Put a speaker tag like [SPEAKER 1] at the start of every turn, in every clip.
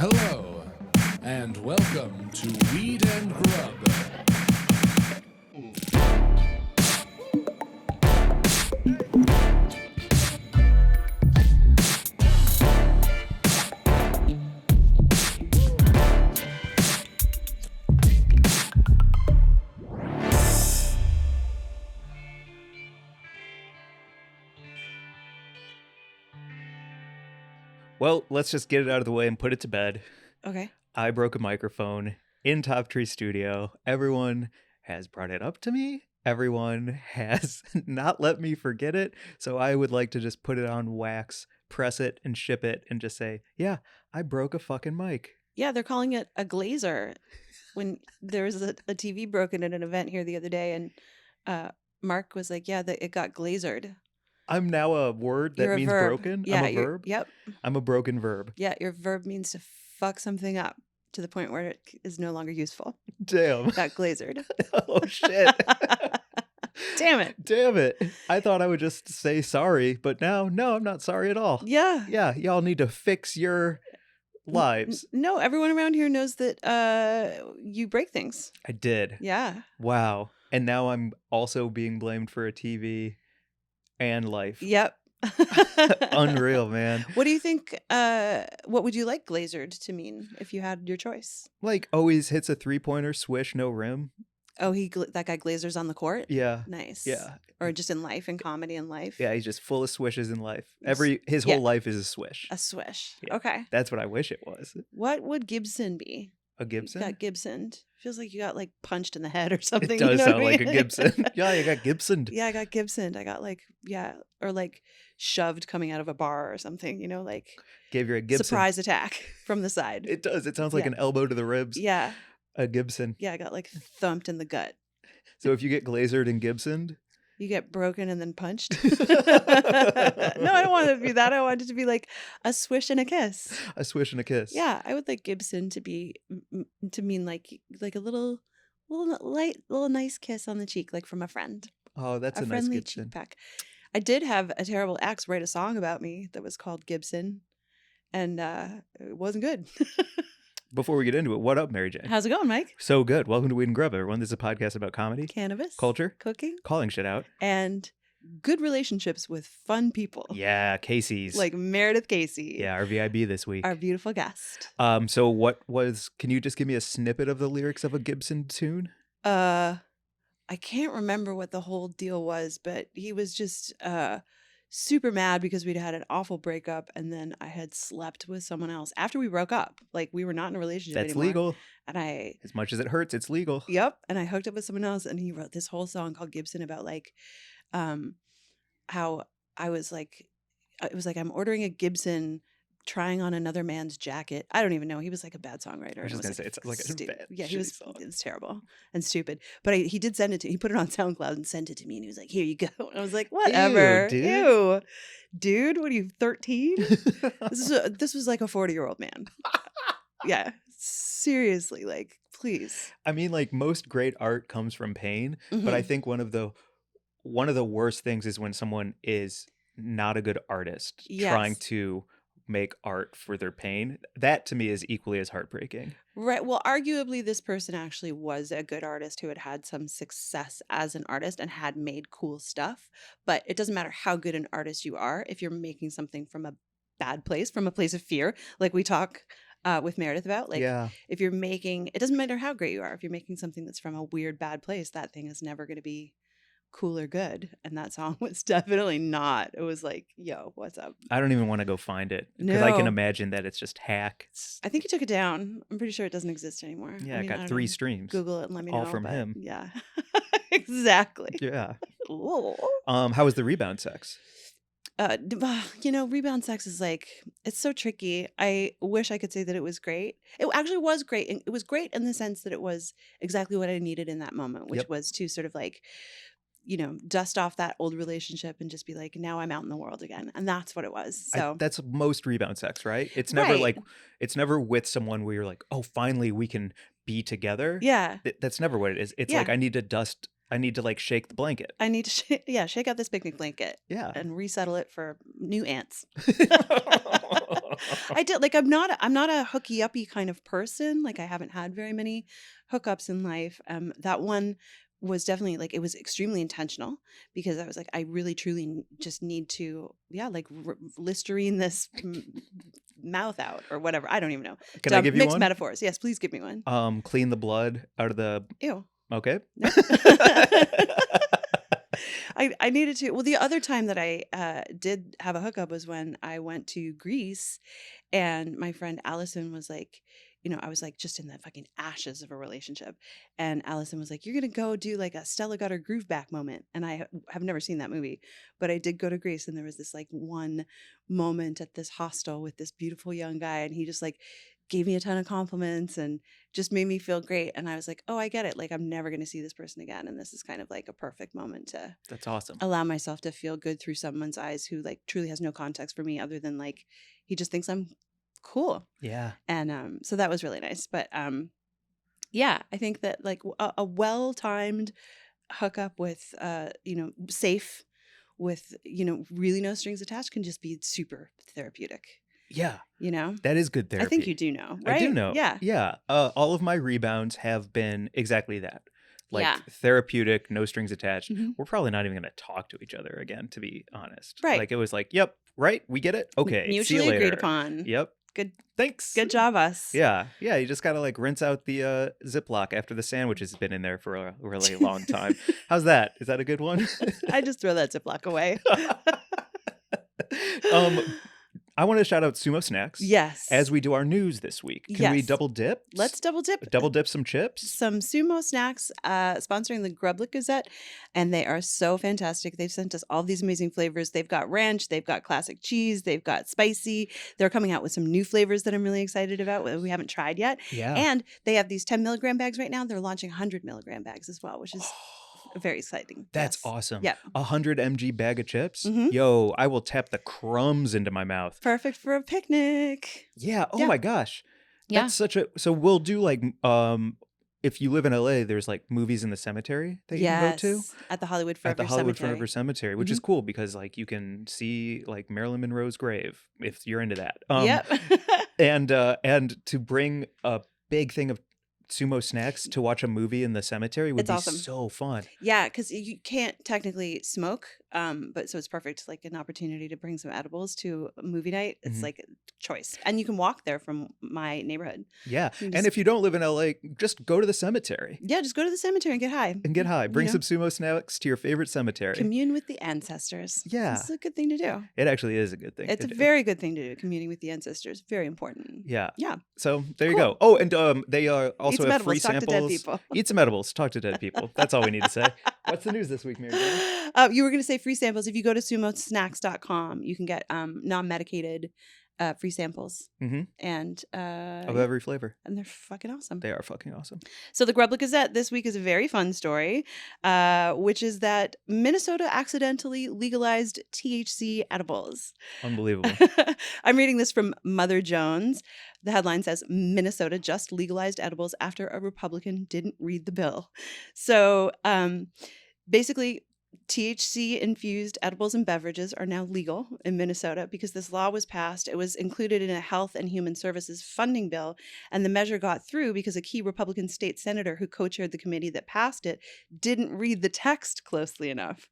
[SPEAKER 1] Hello, and welcome to Weed and Grub.
[SPEAKER 2] Well, let's just get it out of the way and put it to bed.
[SPEAKER 3] Okay.
[SPEAKER 2] I broke a microphone in Top Tree Studio. Everyone has brought it up to me. Everyone has not let me forget it. So I would like to just put it on wax, press it, and ship it, and just say, yeah, I broke a fucking mic.
[SPEAKER 3] Yeah, they're calling it a Glazer. When there was a TV broken at an event here the other day, and Mark was like, yeah, it got glazered.
[SPEAKER 2] I'm now a word that means broken.
[SPEAKER 3] Yeah,
[SPEAKER 2] I'm a verb.
[SPEAKER 3] Yep.
[SPEAKER 2] I'm a broken verb.
[SPEAKER 3] Yeah, your verb means to fuck something up to the point where it is no longer useful.
[SPEAKER 2] Damn.
[SPEAKER 3] Got glazered.
[SPEAKER 2] Oh, shit.
[SPEAKER 3] Damn it.
[SPEAKER 2] Damn it. I thought I would just say sorry, but now, no, I'm not sorry at all.
[SPEAKER 3] Yeah.
[SPEAKER 2] Yeah, y'all need to fix your lives.
[SPEAKER 3] No, everyone around here knows that you break things.
[SPEAKER 2] I did.
[SPEAKER 3] Yeah.
[SPEAKER 2] Wow. And now I'm also being blamed for a TV and life.
[SPEAKER 3] Yep.
[SPEAKER 2] Unreal, man.
[SPEAKER 3] What do you think? What would you like glazered to mean if you had your choice?
[SPEAKER 2] Like always hits a 3-pointer, swish, no rim.
[SPEAKER 3] Oh, that guy glazers on the court?
[SPEAKER 2] Yeah.
[SPEAKER 3] Nice.
[SPEAKER 2] Yeah.
[SPEAKER 3] Or just in life, in comedy and life?
[SPEAKER 2] Yeah, he's just full of swishes in life. His whole life is a swish.
[SPEAKER 3] A swish.
[SPEAKER 2] Yeah.
[SPEAKER 3] Okay.
[SPEAKER 2] That's what I wish it was.
[SPEAKER 3] What would Gibson be?
[SPEAKER 2] A Gibson?
[SPEAKER 3] You got Gibsoned. Feels like you got like punched in the head or something.
[SPEAKER 2] It does
[SPEAKER 3] you know
[SPEAKER 2] sound
[SPEAKER 3] what I
[SPEAKER 2] like a
[SPEAKER 3] mean?
[SPEAKER 2] Gibson. Yeah, you got Gibsoned.
[SPEAKER 3] Yeah, I got Gibsoned. I got or like shoved coming out of a bar or something, like
[SPEAKER 2] Gave you a Gibson.
[SPEAKER 3] surprise attack from the side.
[SPEAKER 2] It does. It sounds like an elbow to the ribs.
[SPEAKER 3] Yeah.
[SPEAKER 2] A Gibson.
[SPEAKER 3] Yeah, I got like thumped in the gut.
[SPEAKER 2] So if you get glazered and Gibsoned,
[SPEAKER 3] you get broken and then punched? No, I don't want it to be that. I want it to be like a swish and a kiss.
[SPEAKER 2] A swish and a kiss.
[SPEAKER 3] Yeah, I would like Gibson to mean like a little nice kiss on the cheek, like from a friend.
[SPEAKER 2] Oh, that's a nice
[SPEAKER 3] friendly
[SPEAKER 2] Gibson.
[SPEAKER 3] cheek peck. I did have a terrible ex write a song about me that was called Gibson, and it wasn't good.
[SPEAKER 2] Before we get into it, what up, Mary Jane?
[SPEAKER 3] How's it going, Mike?
[SPEAKER 2] So good. Welcome to Weed and Grub, everyone. This is a podcast about comedy,
[SPEAKER 3] Cannabis,
[SPEAKER 2] culture,
[SPEAKER 3] cooking,
[SPEAKER 2] calling shit out,
[SPEAKER 3] and good relationships with fun people.
[SPEAKER 2] Yeah, Casey's.
[SPEAKER 3] Like Meredith Casey.
[SPEAKER 2] Yeah, our VIB this week.
[SPEAKER 3] Our beautiful guest.
[SPEAKER 2] So can you just give me a snippet of the lyrics of a Gibson tune?
[SPEAKER 3] I can't remember what the whole deal was, but he was just super mad because we'd had an awful breakup, and then I had slept with someone else after we broke up. Like, we were not in a relationship
[SPEAKER 2] That's
[SPEAKER 3] anymore.
[SPEAKER 2] legal.
[SPEAKER 3] And
[SPEAKER 2] as much as it hurts, it's legal.
[SPEAKER 3] Yep. And I hooked up with someone else, and he wrote this whole song called Gibson about like how I was like, it was like, I'm ordering a Gibson, trying on another man's jacket. I don't even know. He was like a bad songwriter.
[SPEAKER 2] I was just going to say, it's like a bad,
[SPEAKER 3] yeah,
[SPEAKER 2] song.
[SPEAKER 3] It was terrible and stupid. But he did send it to, he put it on SoundCloud and sent it to me. And he was like, here you go. And I was like, whatever. Ew, dude, what are you, 13? This was like a 40-year-old man. Yeah, seriously, like, please.
[SPEAKER 2] I mean, like, most great art comes from pain, but I think one of the worst things is when someone is not a good artist trying to make art for their pain. That to me is equally as heartbreaking.
[SPEAKER 3] Right. Well, arguably this person actually was a good artist who had some success as an artist and had made cool stuff. But it doesn't matter how good an artist you are if you're making something from a bad place, from a place of fear, like we talk with Meredith about. Like, if you're making, it doesn't matter how great you are. If you're making something that's from a weird, bad place, that thing is never going to be cool or good. And that song was definitely not. It was like, yo, what's up?
[SPEAKER 2] I don't even want to go find it because I can imagine that it's just hack.
[SPEAKER 3] I think he took it down. I'm pretty sure it doesn't exist anymore.
[SPEAKER 2] Yeah, it got 3 streams.
[SPEAKER 3] Google it and let me know.
[SPEAKER 2] All from him.
[SPEAKER 3] Yeah. Exactly.
[SPEAKER 2] Yeah. How was the rebound sex?
[SPEAKER 3] Rebound sex is like, it's so tricky. I wish I could say that it was great. It actually was great. And it was great in the sense that it was exactly what I needed in that moment, which was to sort of like, dust off that old relationship and just be like, now I'm out in the world again. And that's what it was. So
[SPEAKER 2] that's most rebound sex, right? It's never like, it's never with someone where you're like, oh, finally we can be together.
[SPEAKER 3] Yeah.
[SPEAKER 2] That's never what it is. It's like, I need to dust I need to like shake the blanket.
[SPEAKER 3] I need to shake out this picnic blanket
[SPEAKER 2] Yeah.
[SPEAKER 3] and resettle it for new ants. I did like I'm not a hooky uppy kind of person. Like I haven't had very many hookups in life. That one was definitely like it was extremely intentional because I was like I really truly just need to like Listerine this mouth out or whatever. I don't even know.
[SPEAKER 2] Can I give you
[SPEAKER 3] mixed
[SPEAKER 2] one?
[SPEAKER 3] metaphors. Yes, please give me one.
[SPEAKER 2] Clean the blood out of the.
[SPEAKER 3] Ew.
[SPEAKER 2] Okay.
[SPEAKER 3] Nope. I needed to. Well, the other time that I did have a hookup was when I went to Greece, and my friend Allison was like, I was like just in the fucking ashes of a relationship, and Allison was like, "You're gonna go do like a Stella got her groove back moment," and I have never seen that movie, but I did go to Greece, and there was this like one moment at this hostel with this beautiful young guy, and he just like gave me a ton of compliments and just made me feel great. And I was like, oh, I get it. Like, I'm never going to see this person again. And this is kind of like a perfect moment to
[SPEAKER 2] That's awesome.
[SPEAKER 3] allow myself to feel good through someone's eyes who like truly has no context for me other than like, he just thinks I'm cool.
[SPEAKER 2] Yeah.
[SPEAKER 3] And so that was really nice. But yeah, I think that like a well-timed hookup with, safe with, really no strings attached can just be super therapeutic.
[SPEAKER 2] Yeah.
[SPEAKER 3] That
[SPEAKER 2] is good therapy.
[SPEAKER 3] I think you do know, right?
[SPEAKER 2] I do know.
[SPEAKER 3] Yeah.
[SPEAKER 2] Yeah. All of my rebounds have been exactly that. Like therapeutic, no strings attached.
[SPEAKER 3] Mm-hmm.
[SPEAKER 2] We're probably not even going to talk to each other again, to be honest.
[SPEAKER 3] Right.
[SPEAKER 2] Like it was like, yep, right. We get it. Okay.
[SPEAKER 3] Mutually
[SPEAKER 2] see you later.
[SPEAKER 3] agreed upon.
[SPEAKER 2] Yep.
[SPEAKER 3] Good.
[SPEAKER 2] Thanks.
[SPEAKER 3] Good job, us.
[SPEAKER 2] Yeah. Yeah. You just got to like rinse out the Ziploc after the sandwich has been in there for a really long time. How's that? Is that a good one?
[SPEAKER 3] I just throw that Ziploc away.
[SPEAKER 2] I want to shout out Sumo Snacks.
[SPEAKER 3] Yes.
[SPEAKER 2] As we do our news this week. Can we double dip?
[SPEAKER 3] Let's double dip.
[SPEAKER 2] Double dip some chips?
[SPEAKER 3] Some Sumo Snacks sponsoring the Grub Gazette. And they are so fantastic. They've sent us all these amazing flavors. They've got ranch. They've got classic cheese. They've got spicy. They're coming out with some new flavors that I'm really excited about that we haven't tried yet.
[SPEAKER 2] Yeah.
[SPEAKER 3] And they have these 10 milligram bags right now. They're launching 100 milligram bags as well, which is... very exciting.
[SPEAKER 2] That's awesome.
[SPEAKER 3] Yeah.
[SPEAKER 2] 100 mg bag of chips.
[SPEAKER 3] Mm-hmm.
[SPEAKER 2] Yo, I will tap the crumbs into my mouth.
[SPEAKER 3] Perfect for a picnic.
[SPEAKER 2] Yeah. Oh my gosh.
[SPEAKER 3] Yeah.
[SPEAKER 2] That's such a. So we'll do like if you live in LA, there's like movies in the cemetery that you can go to
[SPEAKER 3] at the Hollywood Forever
[SPEAKER 2] at the Hollywood
[SPEAKER 3] Cemetery.
[SPEAKER 2] Forever Cemetery, which is cool because like you can see like Marilyn Monroe's grave if you're into that.
[SPEAKER 3] Yep.
[SPEAKER 2] and to bring a big thing of Sumo Snacks to watch a movie in the cemetery would be
[SPEAKER 3] awesome.
[SPEAKER 2] So fun.
[SPEAKER 3] Yeah, because you can't technically smoke, but so it's perfect, like an opportunity to bring some edibles to a movie night. It's like a choice, and you can walk there from my neighborhood.
[SPEAKER 2] Yeah, and if you don't live in LA, just go to the cemetery.
[SPEAKER 3] Yeah, just go to the cemetery and get high.
[SPEAKER 2] Bring some Sumo Snacks to your favorite cemetery.
[SPEAKER 3] Commune with the ancestors.
[SPEAKER 2] Yeah,
[SPEAKER 3] it's a good thing to do.
[SPEAKER 2] It actually is a good thing.
[SPEAKER 3] It's a very good thing to do. Communing with the ancestors, very important.
[SPEAKER 2] Yeah.
[SPEAKER 3] Yeah.
[SPEAKER 2] So there you go. Oh, and they also have free
[SPEAKER 3] talk
[SPEAKER 2] samples.
[SPEAKER 3] To dead people.
[SPEAKER 2] Eat some edibles. Talk to dead people. That's all we need to say. What's the news this week, Mary Jane?
[SPEAKER 3] You were going to say free samples. If you go to sumosnacks.com, you can get non-medicated free samples.
[SPEAKER 2] Mm-hmm.
[SPEAKER 3] And
[SPEAKER 2] of every flavor.
[SPEAKER 3] And they're fucking awesome.
[SPEAKER 2] They are fucking awesome.
[SPEAKER 3] So the Grub Gazette this week is a very fun story, which is that Minnesota accidentally legalized THC edibles.
[SPEAKER 2] Unbelievable.
[SPEAKER 3] I'm reading this from Mother Jones. The headline says, Minnesota just legalized edibles after a Republican didn't read the bill. So basically, THC-infused edibles and beverages are now legal in Minnesota because this law was passed. It was included in a Health and Human Services funding bill, and the measure got through because a key Republican state senator who co-chaired the committee that passed it didn't read the text closely enough.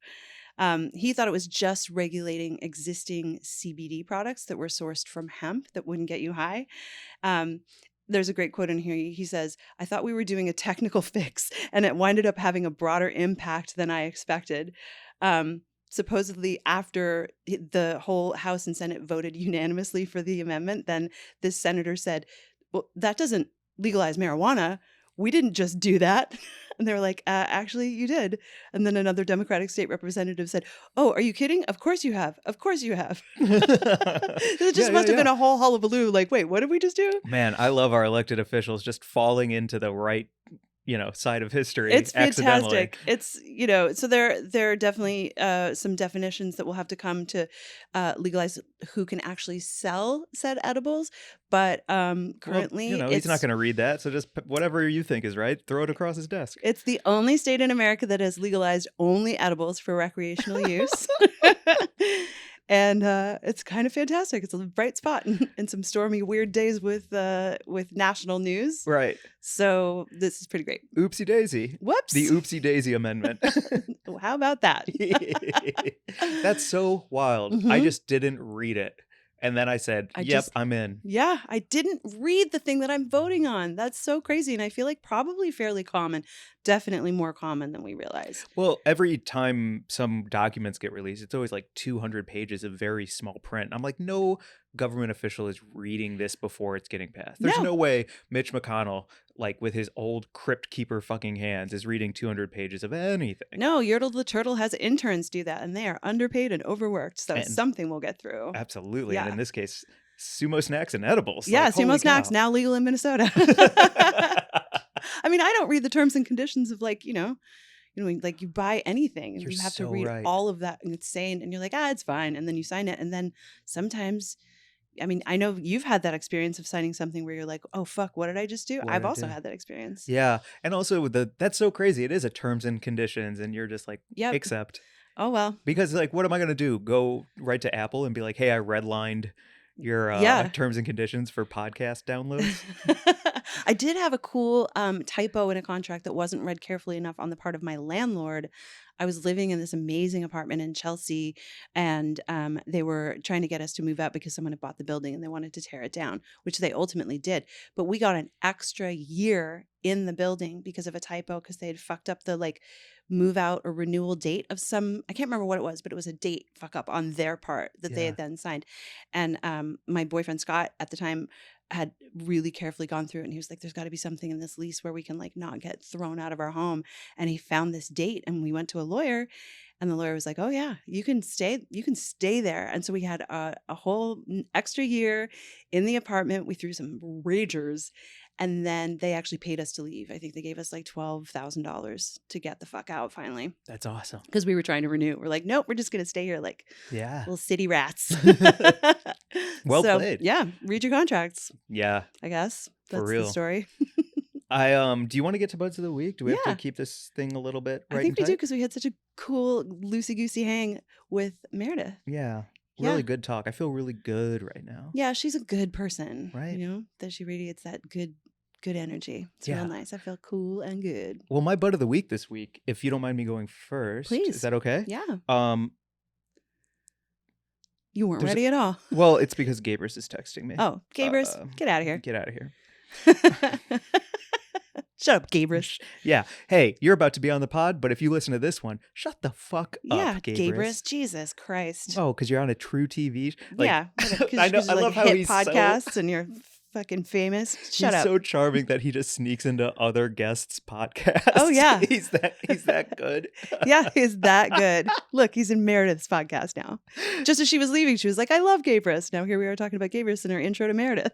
[SPEAKER 3] He thought it was just regulating existing CBD products that were sourced from hemp that wouldn't get you high. There's a great quote in here. He says, I thought we were doing a technical fix and it winded up having a broader impact than I expected. Supposedly after the whole House and Senate voted unanimously for the amendment, then this senator said, well, that doesn't legalize marijuana. We didn't just do that. And they were like, actually, you did. And then another Democratic state representative said, oh, are you kidding? Of course you have. Of course you have. It just must have been a whole hullabaloo. Like, wait, what did we just do?
[SPEAKER 2] Man, I love our elected officials just falling into the right side of history.
[SPEAKER 3] It's
[SPEAKER 2] accidentally.
[SPEAKER 3] fantastic. It's so there are definitely some definitions that will have to come to legalize who can actually sell said edibles. But currently,
[SPEAKER 2] he's not going to read that, so just whatever you think is right, throw it across his desk.
[SPEAKER 3] It's the only state in America that has legalized only edibles for recreational use. And it's kind of fantastic. It's a bright spot in some stormy, weird days with national news.
[SPEAKER 2] Right.
[SPEAKER 3] So this is pretty great.
[SPEAKER 2] Oopsie daisy.
[SPEAKER 3] Whoops.
[SPEAKER 2] The oopsie daisy amendment.
[SPEAKER 3] How about that?
[SPEAKER 2] That's so wild.
[SPEAKER 3] Mhm.
[SPEAKER 2] I just didn't read it. And then I said, I'm in.
[SPEAKER 3] Yeah, I didn't read the thing that I'm voting on. That's so crazy. And I feel like probably fairly common, definitely more common than we realize.
[SPEAKER 2] Well, every time some documents get released, it's always like 200 pages of very small print. I'm like, no government official is reading this before it's getting passed. There's no way Mitch McConnell, like with his old crypt keeper fucking hands, is reading 200 pages of anything.
[SPEAKER 3] No, Yertle the Turtle has interns do that, and they are underpaid and overworked. So something will get through.
[SPEAKER 2] Absolutely.
[SPEAKER 3] Yeah.
[SPEAKER 2] And in this case, Sumo Snacks and edibles.
[SPEAKER 3] Yeah,
[SPEAKER 2] like,
[SPEAKER 3] Sumo Snacks, now legal in Minnesota. I mean, I don't read the terms and conditions of like you buy anything and
[SPEAKER 2] You're
[SPEAKER 3] you have to
[SPEAKER 2] so
[SPEAKER 3] read
[SPEAKER 2] right.
[SPEAKER 3] all of that and it's insane and you're like, it's fine. And then you sign it. And then sometimes, I mean, I know you've had that experience of signing something where you're like, oh, fuck, what did I just do? I've also had that experience.
[SPEAKER 2] Yeah. And also that's so crazy. It is a terms and conditions and you're just like, accept.
[SPEAKER 3] Oh, well.
[SPEAKER 2] Because like, what am I going to do? Go right to Apple and be like, hey, I redlined your terms and conditions for podcast downloads?
[SPEAKER 3] I did have a cool typo in a contract that wasn't read carefully enough on the part of my landlord. I was living in this amazing apartment in Chelsea, and they were trying to get us to move out because someone had bought the building and they wanted to tear it down, which they ultimately did. But we got an extra year in the building because of a typo, because they had fucked up the like move out or renewal date of some, I can't remember what it was, but it was a date fuck up on their part that they had then signed. And my boyfriend Scott at the time had really carefully gone through it, and he was like, there's got to be something in this lease where we can like not get thrown out of our home. And he found this date, and we went to a lawyer, and the lawyer was like, oh yeah, you can stay there. And so we had a whole extra year in the apartment. We threw some ragers, and then they actually paid us to leave. I think they gave us like $12,000 to get the fuck out finally.
[SPEAKER 2] That's awesome.
[SPEAKER 3] Because we were trying to renew. We're like, nope, we're just going to stay here like little city rats.
[SPEAKER 2] Well played.
[SPEAKER 3] Yeah, read your contracts.
[SPEAKER 2] Yeah.
[SPEAKER 3] I guess. That's
[SPEAKER 2] For real.
[SPEAKER 3] the story.
[SPEAKER 2] Do you want to get to Buds of the Week? Do we have to keep this thing a little bit right?
[SPEAKER 3] I think we do, because we had such a cool loosey-goosey hang with Meredith.
[SPEAKER 2] Yeah. Really good talk. I feel really good right now.
[SPEAKER 3] Yeah, she's a good person.
[SPEAKER 2] Right.
[SPEAKER 3] That she radiates that good energy. It's real nice. I feel cool and good.
[SPEAKER 2] Well, my Bud of the Week this week, if you don't mind me going first.
[SPEAKER 3] Please.
[SPEAKER 2] Is that okay?
[SPEAKER 3] Yeah. You weren't ready at all.
[SPEAKER 2] Well, it's because Gabrus is texting me.
[SPEAKER 3] Oh, Gabrus, get out of here.
[SPEAKER 2] Get out of here.
[SPEAKER 3] Shut up, Gabrus.
[SPEAKER 2] Yeah. Hey, you're about to be on the pod, but if you listen to this one, shut the fuck up, Gabrus.
[SPEAKER 3] Gabrus. Jesus Christ.
[SPEAKER 2] Oh, because you're on a true TV.
[SPEAKER 3] Yeah.
[SPEAKER 2] I know. I love how he's
[SPEAKER 3] podcasts and you're fucking famous. Shut up.
[SPEAKER 2] He's so charming that he just sneaks into other guests' podcasts.
[SPEAKER 3] Oh yeah.
[SPEAKER 2] He's that good.
[SPEAKER 3] Yeah, he's that good. Look, he's in Meredith's podcast now. Just as she was leaving, she was like, I love Gabrus. Now here we are talking about Gabrus in our intro to Meredith.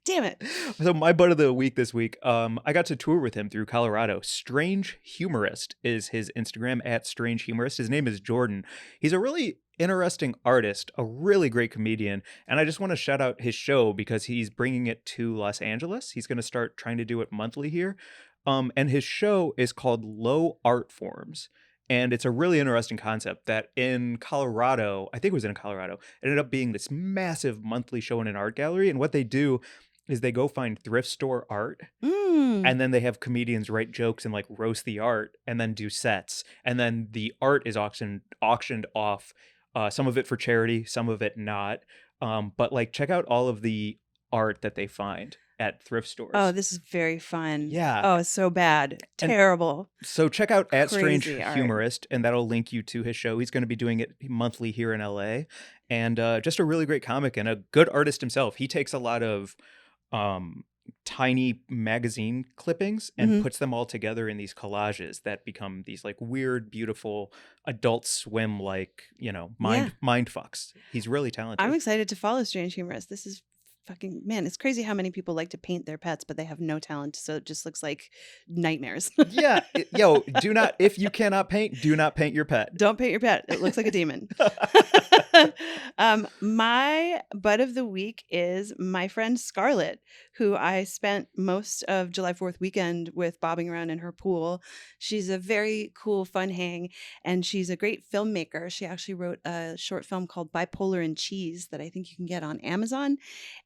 [SPEAKER 3] Damn it.
[SPEAKER 2] So my Bud of the Week this week, I got to tour with him through Colorado. Strange Humorist is his Instagram, @StrangeHumorist. His name is Jordan. He's a really interesting artist, a really great comedian, and I just want to shout out his show because he's bringing it to Los Angeles. He's going to start trying to do it monthly here. And his show is called Low Art Forms. And it's a really interesting concept that in Colorado, I think it was in Colorado, it ended up being this massive monthly show in an art gallery. And what they do is they go find thrift store art, and then they have comedians write jokes and like roast the art and then do sets. And then the art is auctioned off, some of it for charity, some of it not. But like, check out all of the art that they find at thrift stores.
[SPEAKER 3] Oh, this is very fun.
[SPEAKER 2] Yeah.
[SPEAKER 3] Oh, it's so bad. Terrible.
[SPEAKER 2] So check out @Strange
[SPEAKER 3] Crazy
[SPEAKER 2] Humorist, and that'll link you to his show. He's going to be doing it monthly here in LA, and just a really great comic and a good artist himself. He takes a lot of tiny magazine clippings and puts them all together in these collages that become these like weird, beautiful Adult Swim like, mind fucks. He's really talented.
[SPEAKER 3] I'm excited to follow Strange Humorist. This is fucking man, it's crazy how many people like to paint their pets, but they have no talent, so it just looks like nightmares.
[SPEAKER 2] Yeah. If you cannot paint, do not paint your pet.
[SPEAKER 3] Don't paint your pet. It looks like a demon. My butt of the week is my friend Scarlett, who I spent most of July 4th weekend with bobbing around in her pool. She's a very cool, fun hang, and she's a great filmmaker. She actually wrote a short film called Bipolar and Cheese that I think you can get on Amazon.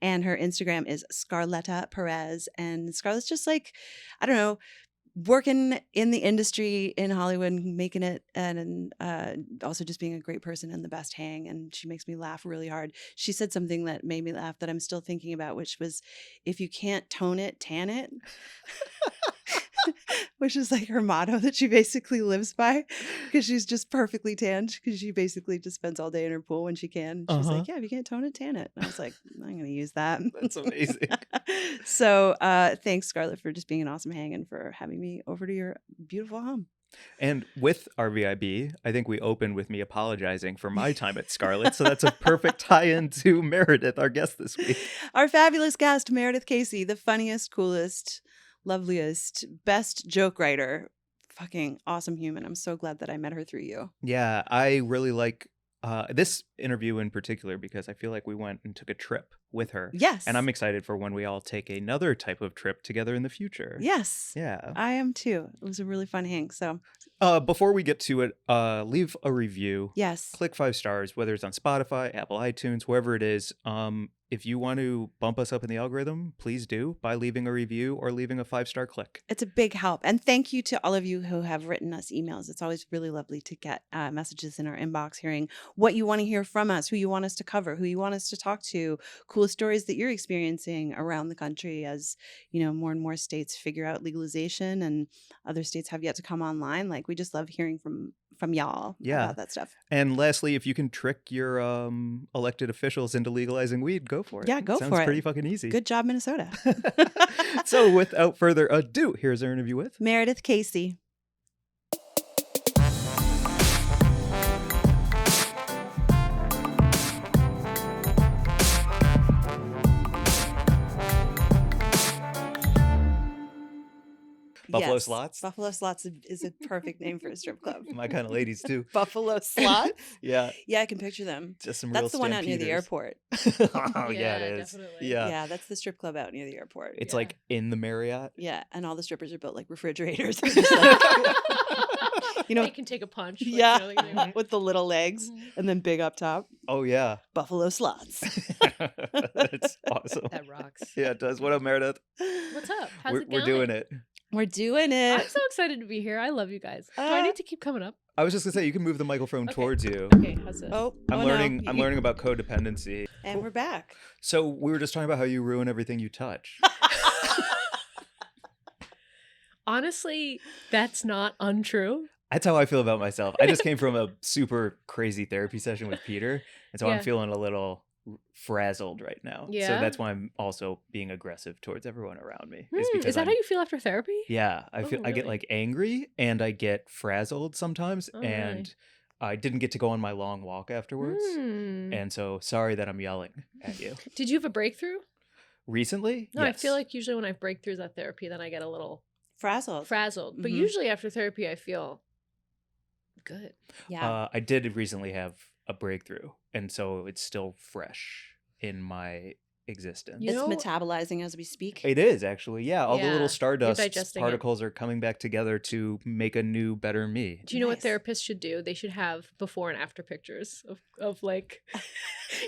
[SPEAKER 3] And her Instagram is Scarletta Perez. And Scarlett's just like, I don't know, working in the industry in Hollywood, making it, and also just being a great person and the best hang. And she makes me laugh really hard. She said something that made me laugh that I'm still thinking about, which was, if you can't tone it, tan it. Which is like her motto that she basically lives by, because she's just perfectly tanned, because she basically just spends all day in her pool when she can. She's like, yeah, if you can't tone it, tan it. And I was like, I'm going to use that.
[SPEAKER 2] That's amazing.
[SPEAKER 3] So thanks, Scarlett, for just being an awesome hang and for having me over to your beautiful home.
[SPEAKER 2] And with RVIB, I think we opened with me apologizing for my time at Scarlet. So that's a perfect tie-in to Meredith, our guest this week.
[SPEAKER 3] Our fabulous guest, Meredith Casey, the funniest, coolest, loveliest, best joke writer. Fucking awesome human. I'm so glad that I met her through you.
[SPEAKER 2] Yeah, I really like this interview in particular because I feel like we went and took a trip with her.
[SPEAKER 3] Yes.
[SPEAKER 2] And I'm excited for when we all take another type of trip together in the future.
[SPEAKER 3] Yes.
[SPEAKER 2] Yeah.
[SPEAKER 3] I am too. It was a really fun hang. So
[SPEAKER 2] before we get to it, leave a review.
[SPEAKER 3] yes.
[SPEAKER 2] Click 5 stars, whether it's on Spotify, Apple iTunes, wherever it is. If you want to bump us up in the algorithm, please do by leaving a review or leaving a 5-star click.
[SPEAKER 3] It's a big help. And thank you to all of you who have written us emails. It's always really lovely to get messages in our inbox, hearing what you want to hear from us, who you want us to cover, who you want us to talk to, cool stories that you're experiencing around the country as, you know, more and more states figure out legalization and other states have yet to come online. Like, we just love hearing from y'all about that stuff.
[SPEAKER 2] And lastly, if you can trick your elected officials into legalizing weed, go for it.
[SPEAKER 3] Yeah, go
[SPEAKER 2] Sounds
[SPEAKER 3] for it.
[SPEAKER 2] pretty fucking easy.
[SPEAKER 3] Good job, Minnesota.
[SPEAKER 2] So without further ado, here's our interview with
[SPEAKER 3] Meredith Casey.
[SPEAKER 2] Buffalo Slots.
[SPEAKER 3] Buffalo Slots is a perfect name for a strip club.
[SPEAKER 2] My kind of ladies too.
[SPEAKER 3] Buffalo Slots?
[SPEAKER 2] Yeah.
[SPEAKER 3] Yeah, I can picture them.
[SPEAKER 2] Just some
[SPEAKER 3] That's
[SPEAKER 2] real
[SPEAKER 3] the one out near the
[SPEAKER 2] stampeders.
[SPEAKER 3] airport.
[SPEAKER 2] Oh, yeah, it is.
[SPEAKER 4] Definitely.
[SPEAKER 2] Yeah.
[SPEAKER 3] Yeah, that's the strip club out near the airport.
[SPEAKER 2] It's like in the Marriott.
[SPEAKER 3] Yeah, and all the strippers are built like refrigerators. They're just like, you know,
[SPEAKER 4] They can take a punch. Like,
[SPEAKER 3] yeah,
[SPEAKER 4] you know, like they-
[SPEAKER 3] with the little legs and then big up top.
[SPEAKER 2] Oh, yeah.
[SPEAKER 3] Buffalo Slots.
[SPEAKER 2] That's awesome.
[SPEAKER 4] that rocks.
[SPEAKER 2] Yeah, it does. What up, Meredith?
[SPEAKER 4] What's up? How's
[SPEAKER 2] We're
[SPEAKER 4] it going?
[SPEAKER 2] doing it.
[SPEAKER 3] We're doing
[SPEAKER 4] I'm
[SPEAKER 3] it.
[SPEAKER 4] so excited to be here. I love you guys. Do I need to keep coming up?
[SPEAKER 2] I was just gonna say you can move the microphone
[SPEAKER 4] Okay.
[SPEAKER 2] towards you.
[SPEAKER 4] Okay, how's this?
[SPEAKER 2] I'm
[SPEAKER 3] no.
[SPEAKER 2] learning. I'm learning about codependency.
[SPEAKER 3] And we're back.
[SPEAKER 2] So we were just talking about how you ruin everything you touch.
[SPEAKER 4] Honestly, that's not untrue.
[SPEAKER 2] That's how I feel about myself. I just came from a super crazy therapy session with Peter, and so I'm
[SPEAKER 4] Yeah.
[SPEAKER 2] feeling a little frazzled right now. So
[SPEAKER 4] Yeah?
[SPEAKER 2] that's why I'm also being aggressive towards everyone around me.
[SPEAKER 4] Is that how you feel after therapy?
[SPEAKER 2] Yeah, I
[SPEAKER 4] Oh,
[SPEAKER 2] feel I get
[SPEAKER 4] really?
[SPEAKER 2] like angry and I get frazzled sometimes,
[SPEAKER 4] Oh,
[SPEAKER 2] and
[SPEAKER 4] really?
[SPEAKER 2] I didn't get to go on my long walk afterwards.
[SPEAKER 4] Hmm.
[SPEAKER 2] And so sorry that I'm yelling at you.
[SPEAKER 4] Did you have a breakthrough?
[SPEAKER 2] Recently?
[SPEAKER 4] No, I
[SPEAKER 2] Yes.
[SPEAKER 4] feel like usually when I have breakthroughs at therapy, then I get a little
[SPEAKER 3] Frazzled.
[SPEAKER 4] frazzled. But
[SPEAKER 3] Mhm.
[SPEAKER 4] usually after therapy, I feel good.
[SPEAKER 3] Yeah.
[SPEAKER 2] I did recently have a breakthrough, and so it's still fresh in my existence.
[SPEAKER 4] You
[SPEAKER 3] It's
[SPEAKER 4] know-
[SPEAKER 3] metabolizing as we speak.
[SPEAKER 2] It is actually, yeah. All the
[SPEAKER 4] Yeah,
[SPEAKER 2] little
[SPEAKER 4] you're
[SPEAKER 2] stardust
[SPEAKER 4] digesting it.
[SPEAKER 2] particles are coming back together to make a new, better me.
[SPEAKER 4] Do you know what
[SPEAKER 3] Nice.
[SPEAKER 4] therapists should do? They should have before and after pictures of like,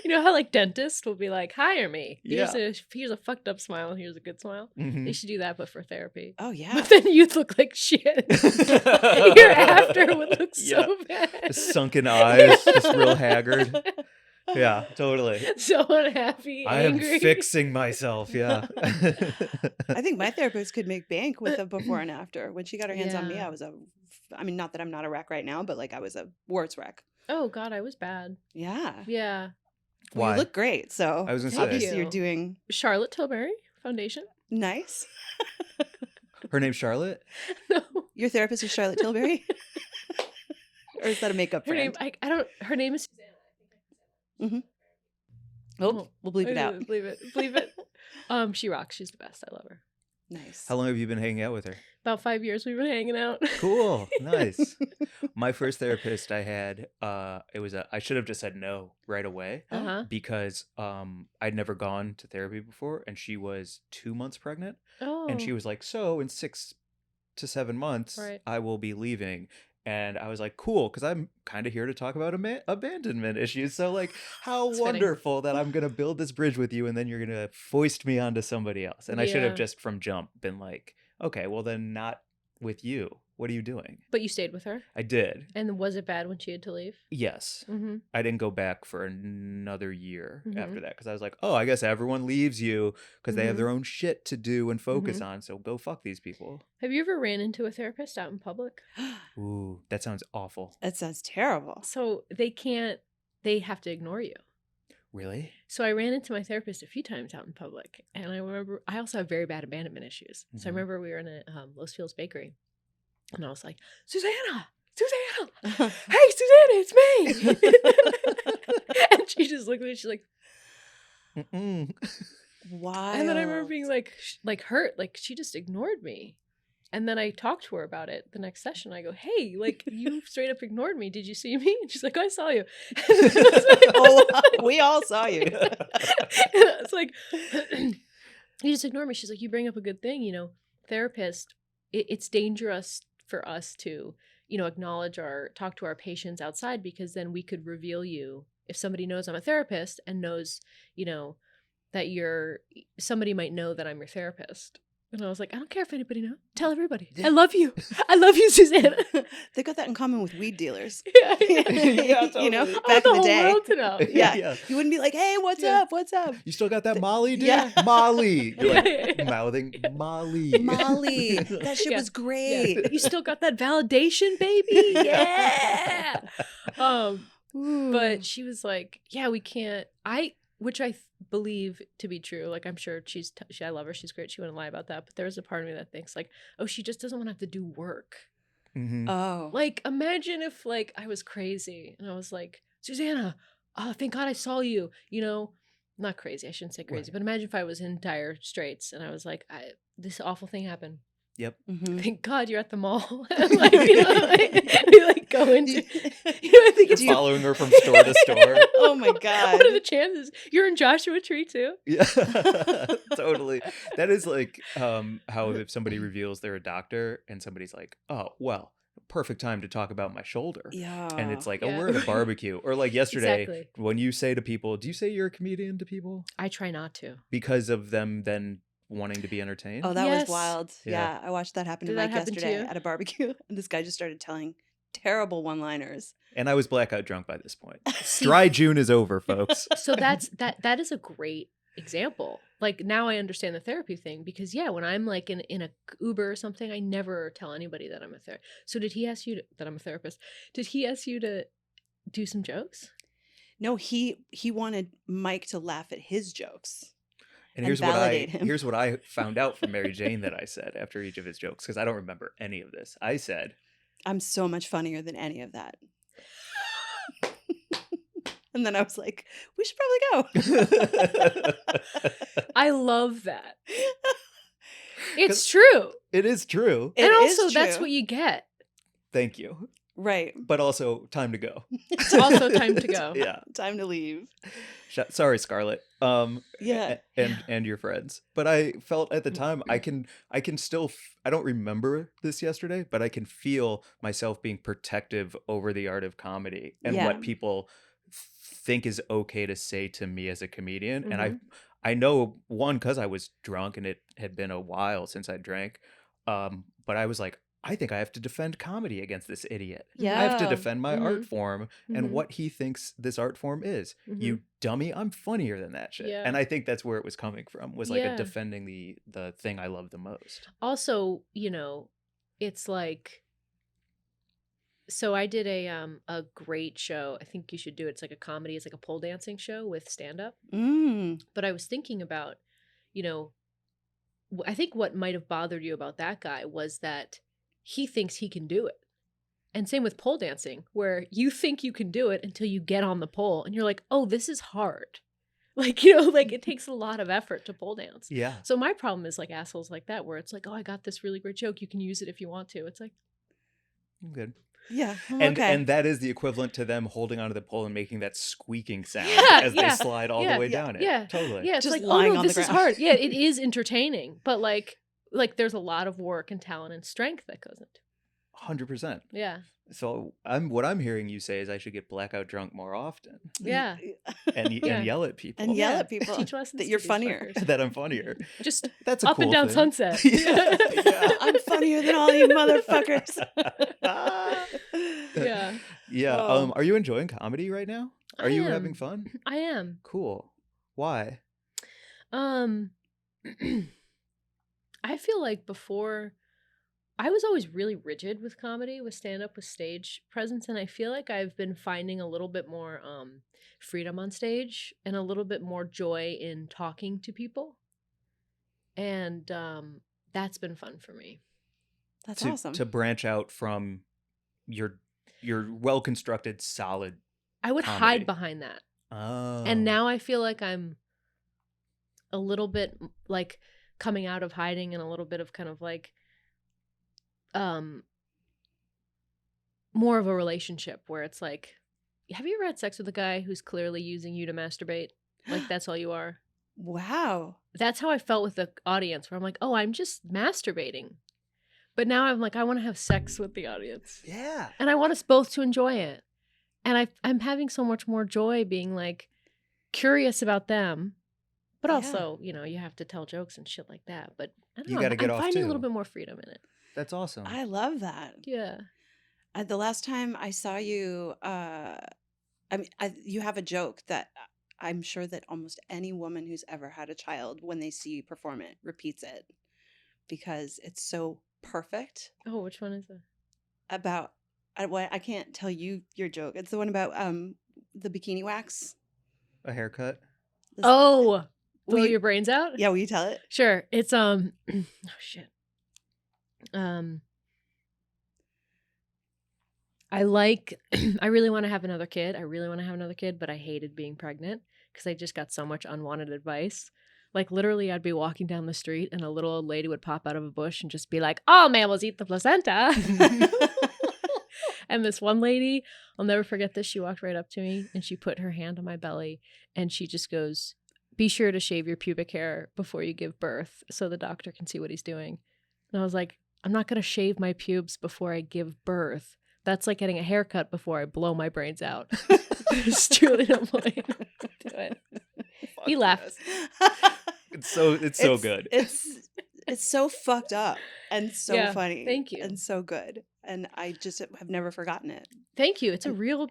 [SPEAKER 4] you know how like dentists will be like, hire me. Here's a fucked up smile. Here's a good smile.
[SPEAKER 2] Mhm.
[SPEAKER 4] They should do that, but for therapy.
[SPEAKER 3] Oh, yeah.
[SPEAKER 4] But then you'd look like shit. Your after would look
[SPEAKER 2] Yeah.
[SPEAKER 4] so bad.
[SPEAKER 2] Just sunken eyes, just real haggard. Yeah, totally.
[SPEAKER 4] So unhappy,
[SPEAKER 2] I am
[SPEAKER 4] angry.
[SPEAKER 2] fixing myself. Yeah.
[SPEAKER 3] I think my therapist could make bank with a before and after. When she got her hands on me,
[SPEAKER 4] Yeah.
[SPEAKER 3] I mean, not that I'm not a wreck right now, but like I was a worse wreck.
[SPEAKER 4] Oh God, I was bad.
[SPEAKER 3] Yeah.
[SPEAKER 4] Yeah.
[SPEAKER 3] Well,
[SPEAKER 2] Why?
[SPEAKER 3] you look great. So
[SPEAKER 2] I was gonna say.
[SPEAKER 3] obviously
[SPEAKER 4] you.
[SPEAKER 3] you're doing
[SPEAKER 4] Charlotte Tilbury Foundation.
[SPEAKER 3] nice.
[SPEAKER 2] Her name's Charlotte.
[SPEAKER 4] No.
[SPEAKER 3] Your therapist is Charlotte Tilbury? Or is that a makeup
[SPEAKER 4] Her name
[SPEAKER 3] friend?
[SPEAKER 4] I don't her name is Susanna. I think I can say that.
[SPEAKER 3] Oh, we'll bleep it out.
[SPEAKER 4] Bleep it. She rocks. She's the best. I love her.
[SPEAKER 3] Nice.
[SPEAKER 2] How long have you been hanging out with her?
[SPEAKER 4] About 5 years we've been hanging out.
[SPEAKER 2] Cool. Nice. My first therapist I had, I should have just said no right away
[SPEAKER 4] Uh-huh.
[SPEAKER 2] because I'd never gone to therapy before, and she was 2 months pregnant.
[SPEAKER 4] Oh.
[SPEAKER 2] And she was like, so in 6 to 7 months,
[SPEAKER 4] Right.
[SPEAKER 2] I will be leaving. And I was like, cool, because I'm kind of here to talk about abandonment issues. So, like, how
[SPEAKER 4] It's fitting.
[SPEAKER 2] wonderful that I'm going to build this bridge with you, and then you're going to foist me onto somebody else. And I should have
[SPEAKER 4] Yeah.
[SPEAKER 2] just from jump been like, okay, well, then not with you. What are you doing?
[SPEAKER 4] But you stayed with her?
[SPEAKER 2] I did.
[SPEAKER 4] And was it bad when she had to leave?
[SPEAKER 2] Yes.
[SPEAKER 4] Mm-hmm.
[SPEAKER 2] I didn't go back for another year
[SPEAKER 4] Mhm.
[SPEAKER 2] after that because I was like, oh, I guess everyone leaves you because they have their own shit to do and focus on. So go fuck these people.
[SPEAKER 4] Have you ever ran into a therapist out in public?
[SPEAKER 2] Ooh, that sounds awful.
[SPEAKER 3] That sounds terrible.
[SPEAKER 4] So they have to ignore you.
[SPEAKER 2] Really?
[SPEAKER 4] So I ran into my therapist a few times out in public. And I remember, I also have very bad abandonment issues. So I
[SPEAKER 2] Mhm.
[SPEAKER 4] remember we were in a Los Feliz bakery. And I was like, Susanna, hey, Susanna, it's me. And she just looked at me, she's like,
[SPEAKER 2] Mm-mm.
[SPEAKER 3] Wow.
[SPEAKER 4] and then I remember being like hurt, like she just ignored me. And then I talked to her about it the next session. I go, hey, like you straight up ignored me. Did you see me? And she's like, I saw you.
[SPEAKER 3] Oh, we all saw you.
[SPEAKER 4] It's like, you just ignore me. She's like, you bring up a good thing, therapist, it's dangerous for us to, acknowledge or talk to our patients outside, because then we could reveal you. If somebody knows I'm a therapist and knows, that somebody might know that I'm your therapist. And I was like, I don't care if anybody knows. Tell everybody. I love you. I love you, Susanna.
[SPEAKER 3] They got that in common with weed dealers.
[SPEAKER 4] Yeah.
[SPEAKER 2] Yeah, totally.
[SPEAKER 3] You know,
[SPEAKER 4] I want
[SPEAKER 3] back
[SPEAKER 4] the
[SPEAKER 3] in the
[SPEAKER 4] whole
[SPEAKER 3] day.
[SPEAKER 4] world to know.
[SPEAKER 3] Yeah.
[SPEAKER 2] Yeah.
[SPEAKER 3] You wouldn't be like, hey, what's
[SPEAKER 4] Yeah.
[SPEAKER 3] up? What's up?
[SPEAKER 2] You still got that Molly, dude?
[SPEAKER 3] Yeah.
[SPEAKER 2] Molly. You're like
[SPEAKER 4] Yeah.
[SPEAKER 2] mouthing Molly.
[SPEAKER 3] Molly. That shit
[SPEAKER 4] Yeah.
[SPEAKER 3] was great.
[SPEAKER 4] You still got that validation, baby? Yeah.
[SPEAKER 3] Ooh.
[SPEAKER 4] But she was like, yeah, we can't. Which I believe to be true. Like, I'm sure I love her. She's great. She wouldn't lie about that. But there's a part of me that thinks like, oh, she just doesn't want to have to do work.
[SPEAKER 2] Mhm.
[SPEAKER 3] Oh.
[SPEAKER 4] Like, imagine if like I was crazy and I was like, Susanna, oh, thank God I saw you. Not crazy. I shouldn't say crazy.
[SPEAKER 2] Right.
[SPEAKER 4] But imagine if I was in dire straits and I was like, this awful thing happened.
[SPEAKER 2] Yep.
[SPEAKER 3] Mhm.
[SPEAKER 4] Thank God you're at the mall. Like, we like go into. I think it's
[SPEAKER 2] You're following her from store to store.
[SPEAKER 3] Oh my God.
[SPEAKER 4] What are the chances? You're in Joshua Tree too?
[SPEAKER 2] Yeah, totally. That is like how if somebody reveals they're a doctor and somebody's like, oh, well, perfect time to talk about my shoulder.
[SPEAKER 3] Yeah.
[SPEAKER 2] And it's like, oh,
[SPEAKER 4] Yeah.
[SPEAKER 2] we're at a barbecue. Or like yesterday,
[SPEAKER 4] Exactly.
[SPEAKER 2] when you say to people, do you say you're a comedian to people?
[SPEAKER 4] I try not to.
[SPEAKER 2] Because of them then wanting to be entertained?
[SPEAKER 3] Oh, that
[SPEAKER 4] Yes.
[SPEAKER 3] was wild.
[SPEAKER 2] Yeah.
[SPEAKER 3] Yeah. I watched that happen to
[SPEAKER 4] Did that
[SPEAKER 3] Mike
[SPEAKER 4] happen to
[SPEAKER 3] yesterday
[SPEAKER 4] you?
[SPEAKER 3] at a barbecue. And this guy just started telling terrible one-liners.
[SPEAKER 2] And I was blackout drunk by this point. Dry June is over, folks.
[SPEAKER 4] So that is a great example. Like, now I understand the therapy thing, because yeah, when I'm like in a Uber or something, I never tell anybody that I'm a therapist. So did he ask you that I'm a therapist? Did he ask you to do some jokes?
[SPEAKER 3] No, he wanted Mike to laugh at his jokes.
[SPEAKER 2] And
[SPEAKER 3] And
[SPEAKER 2] here's
[SPEAKER 3] validate him.
[SPEAKER 2] here's what I found out from Mary Jane that I said after each of his jokes, because I don't remember any of this. I said,
[SPEAKER 3] I'm so much funnier than any of that. And then I was like, we should probably go.
[SPEAKER 4] I love that. It's true.
[SPEAKER 2] it is true.
[SPEAKER 3] It
[SPEAKER 4] And
[SPEAKER 3] is
[SPEAKER 4] also that's
[SPEAKER 3] true.
[SPEAKER 4] what you get.
[SPEAKER 2] Thank you.
[SPEAKER 3] Right.
[SPEAKER 2] But also time to go.
[SPEAKER 4] It's also time to go.
[SPEAKER 2] Yeah.
[SPEAKER 3] Time to leave.
[SPEAKER 2] Sorry, Scarlett.
[SPEAKER 3] Yeah.
[SPEAKER 2] And your friends. But I felt at the time I can still I don't remember this yesterday, but I can feel myself being protective over the art of comedy and
[SPEAKER 3] Yeah.
[SPEAKER 2] what people think is okay to say to me as a comedian.
[SPEAKER 4] Mm-hmm.
[SPEAKER 2] And I know, one, because I was drunk and it had been a while since I drank. But I was like, I think I have to defend comedy against this idiot.
[SPEAKER 3] Yeah.
[SPEAKER 2] I have to defend my
[SPEAKER 4] Mhm.
[SPEAKER 2] art form and
[SPEAKER 4] Mhm.
[SPEAKER 2] what he thinks this art form is. You dummy, I'm funnier than that shit.
[SPEAKER 4] Yeah.
[SPEAKER 2] And I think that's where it was coming from, was like
[SPEAKER 4] Yeah.
[SPEAKER 2] a defending the thing I love the most.
[SPEAKER 4] Also, it's like, so I did a great show. I think you should do it. It's like a comedy. It's like a pole dancing show with stand up.
[SPEAKER 3] Mm.
[SPEAKER 4] But I was thinking about, I think what might have bothered you about that guy was that he thinks he can do it. And same with pole dancing, where you think you can do it until you get on the pole and you're like, oh, this is hard. Like, you know, like it takes a lot of effort to pole dance.
[SPEAKER 2] Yeah.
[SPEAKER 4] So my problem is like assholes like that, where it's like, oh, I got this really great joke. You can use it if you want to. It's like,
[SPEAKER 2] I'm good.
[SPEAKER 3] Yeah.
[SPEAKER 2] And that is the equivalent to them holding onto the pole and making that squeaking sound
[SPEAKER 4] Yeah,
[SPEAKER 2] as they slide all the way down it.
[SPEAKER 4] Yeah.
[SPEAKER 2] Totally.
[SPEAKER 4] Yeah. It's
[SPEAKER 3] Just
[SPEAKER 4] like,
[SPEAKER 3] lying
[SPEAKER 4] oh no,
[SPEAKER 3] on the
[SPEAKER 4] this is
[SPEAKER 3] ground.
[SPEAKER 4] hard. Yeah, it is entertaining. But like there's a lot of work and talent and strength that goes into
[SPEAKER 2] 100%.
[SPEAKER 4] Yeah.
[SPEAKER 2] So what I'm hearing you say is I should get blackout drunk more often
[SPEAKER 4] Yeah.
[SPEAKER 2] and
[SPEAKER 4] Yeah.
[SPEAKER 2] yell at people.
[SPEAKER 3] And yell
[SPEAKER 4] Yeah.
[SPEAKER 3] at people
[SPEAKER 4] Teach lessons
[SPEAKER 3] that
[SPEAKER 4] to
[SPEAKER 3] you're
[SPEAKER 4] these
[SPEAKER 3] funnier.
[SPEAKER 4] fuckers.
[SPEAKER 2] That I'm funnier.
[SPEAKER 4] Just
[SPEAKER 2] That's a
[SPEAKER 4] up
[SPEAKER 2] cool
[SPEAKER 4] and down
[SPEAKER 2] thing.
[SPEAKER 4] Sunset.
[SPEAKER 2] Yeah.
[SPEAKER 3] I'm funnier than all you motherfuckers.
[SPEAKER 4] Yeah.
[SPEAKER 2] Yeah.
[SPEAKER 3] Oh.
[SPEAKER 2] Are you enjoying comedy right now? Are you having fun?
[SPEAKER 4] I am.
[SPEAKER 2] Cool. Why?
[SPEAKER 4] I feel like before I was always really rigid with comedy, with stand-up, with stage presence, and I feel like I've been finding a little bit more freedom on stage and a little bit more joy in talking to people. And that's been fun for me.
[SPEAKER 3] That's awesome.
[SPEAKER 2] To branch out from your well-constructed, solid
[SPEAKER 4] I would
[SPEAKER 2] comedy.
[SPEAKER 4] hide behind that.
[SPEAKER 2] Oh.
[SPEAKER 4] And now I feel like I'm a little bit like coming out of hiding and a little bit of kind of like more of a relationship where it's like, have you ever had sex with a guy who's clearly using you to masturbate? Like that's all you are.
[SPEAKER 3] Wow.
[SPEAKER 4] That's how I felt with the audience, where I'm like, oh, I'm just masturbating. But now I'm like, I want to have sex with the audience.
[SPEAKER 2] Yeah.
[SPEAKER 4] And I want us both to enjoy it. And I'm having so much more joy being like curious about them. But
[SPEAKER 3] Yeah.
[SPEAKER 4] also, you know, you have to tell jokes and shit like that. But I don't
[SPEAKER 2] You
[SPEAKER 4] know.
[SPEAKER 2] gotta get
[SPEAKER 4] I'm
[SPEAKER 2] off,
[SPEAKER 4] finding
[SPEAKER 2] too.
[SPEAKER 4] a little bit more freedom in it.
[SPEAKER 2] That's awesome.
[SPEAKER 3] I love that.
[SPEAKER 4] Yeah.
[SPEAKER 3] The last time I saw you, you have a joke that I'm sure that almost any woman who's ever had a child, when they see you perform it, repeats it because it's so perfect.
[SPEAKER 4] Oh, which one is that?
[SPEAKER 3] About I can't tell you your joke. It's the one about the bikini wax.
[SPEAKER 2] A haircut.
[SPEAKER 4] Oh,
[SPEAKER 3] Will
[SPEAKER 4] blow
[SPEAKER 3] you-
[SPEAKER 4] your brains out?
[SPEAKER 3] Yeah, will you tell it?
[SPEAKER 4] Sure. It's oh shit. I really want to have another kid. But I hated being pregnant because I just got so much unwanted advice. Like literally I'd be walking down the street and a little old lady would pop out of a bush and just be like, all mammals eat the placenta. And this one lady, I'll never forget this. She walked right up to me and she put her hand on my belly and she just goes, be sure to shave your pubic hair before you give birth so the doctor can see what he's doing. And I was like, I'm not going to shave my pubes before I give birth. That's like getting a haircut before I blow my brains out. There's truly no point to it. He laughed.
[SPEAKER 2] It's so good.
[SPEAKER 3] It's so fucked up and so
[SPEAKER 4] Yeah,
[SPEAKER 3] funny.
[SPEAKER 4] thank you.
[SPEAKER 3] And so good. And I just have never forgotten it.
[SPEAKER 4] Thank you. It's a real.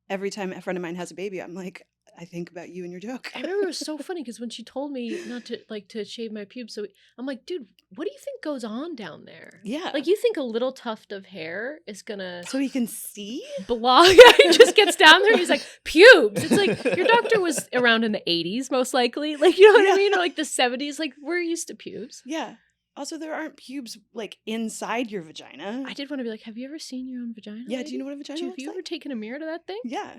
[SPEAKER 3] Every time a friend of mine has a baby, I'm like, I think about you and your joke.
[SPEAKER 4] I remember it was so funny because when she told me not to shave my pubes, so I'm like, dude, what do you think goes on down there?
[SPEAKER 3] Yeah.
[SPEAKER 4] Like you think a little tuft of hair is gonna
[SPEAKER 3] So he can see?
[SPEAKER 4] block? He just gets down there and he's like, pubes. It's like your doctor was around in the 80s, most likely. Like, you know what I mean? Or like the 70s. Like we're used to pubes.
[SPEAKER 3] Yeah. Also, there aren't pubes like inside your vagina.
[SPEAKER 4] I did want to be like, have you ever seen your own vagina?
[SPEAKER 3] Yeah, do
[SPEAKER 4] lady?
[SPEAKER 3] you know what a vagina
[SPEAKER 4] Have
[SPEAKER 3] looks
[SPEAKER 4] you
[SPEAKER 3] like?
[SPEAKER 4] ever taken a mirror to that thing?
[SPEAKER 3] Yeah.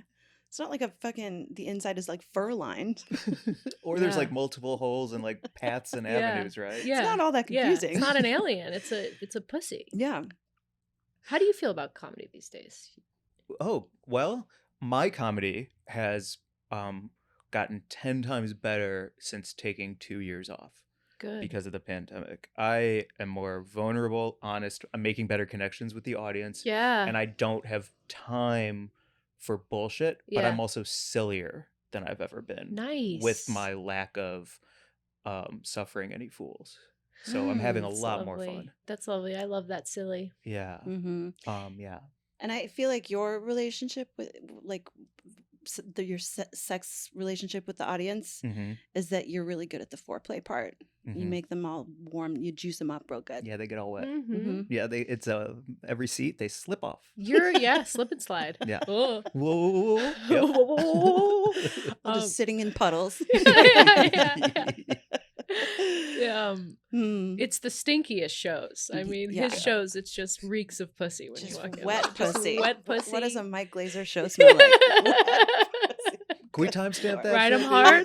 [SPEAKER 3] It's not like the inside is like fur lined.
[SPEAKER 2] Or there's
[SPEAKER 4] Yeah.
[SPEAKER 2] like multiple holes and like paths and
[SPEAKER 4] Yeah.
[SPEAKER 2] avenues, right?
[SPEAKER 4] Yeah.
[SPEAKER 3] It's not all that confusing.
[SPEAKER 4] Yeah, it's not an alien. It's a pussy.
[SPEAKER 3] Yeah.
[SPEAKER 4] How do you feel about comedy these days?
[SPEAKER 2] Oh, well, my comedy has gotten 10 times better since taking 2 years off
[SPEAKER 4] Good.
[SPEAKER 2] because of the pandemic. I am more vulnerable, honest. I'm making better connections with the audience.
[SPEAKER 4] Yeah.
[SPEAKER 2] And I don't have time for bullshit, but
[SPEAKER 4] Yeah.
[SPEAKER 2] I'm also sillier than I've ever been.
[SPEAKER 4] Nice.
[SPEAKER 2] With my lack of suffering any fools. So I'm having a
[SPEAKER 4] That's
[SPEAKER 2] lot more
[SPEAKER 4] lovely.
[SPEAKER 2] fun.
[SPEAKER 4] That's lovely. I love that silly.
[SPEAKER 2] Yeah.
[SPEAKER 3] Mm-hmm.
[SPEAKER 2] Yeah.
[SPEAKER 3] And I feel like your relationship with like your sex relationship with the audience
[SPEAKER 2] Mm-hmm.
[SPEAKER 3] is that you're really good at the foreplay part. You make them all warm. You juice them up real good.
[SPEAKER 2] Yeah, they get all wet.
[SPEAKER 4] Mm-hmm.
[SPEAKER 2] Yeah, it's every seat they slip off.
[SPEAKER 4] You're slip and slide.
[SPEAKER 2] Yeah.
[SPEAKER 4] Oh.
[SPEAKER 2] Whoa. Yep.
[SPEAKER 3] Just sitting in puddles.
[SPEAKER 4] Yeah.
[SPEAKER 3] Hmm.
[SPEAKER 4] It's the stinkiest shows. I mean,
[SPEAKER 3] Yeah.
[SPEAKER 4] his shows, it's just reeks of pussy when
[SPEAKER 3] Just
[SPEAKER 4] you walk in.
[SPEAKER 3] wet
[SPEAKER 4] Just
[SPEAKER 3] pussy.
[SPEAKER 4] wet pussy.
[SPEAKER 3] What does a Mike Glazer show smell like? Wet pussy.
[SPEAKER 2] Can we timestamp that?
[SPEAKER 4] Ride 'em
[SPEAKER 2] shit,
[SPEAKER 4] hard.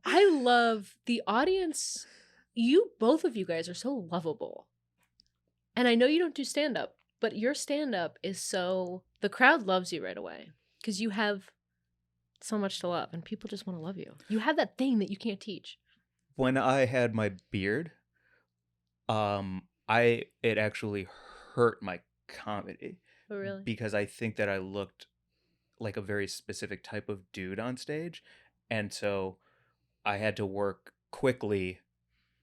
[SPEAKER 4] I love the audience. Both of you guys are so lovable. And I know you don't do stand-up, but your stand-up is the crowd loves you right away because you have so much to love and people just want to love you. You have that thing that you can't teach.
[SPEAKER 2] When I had my beard, it actually hurt my comedy.
[SPEAKER 4] Oh, really?
[SPEAKER 2] Because I think that I looked like a very specific type of dude on stage. And so I had to work quickly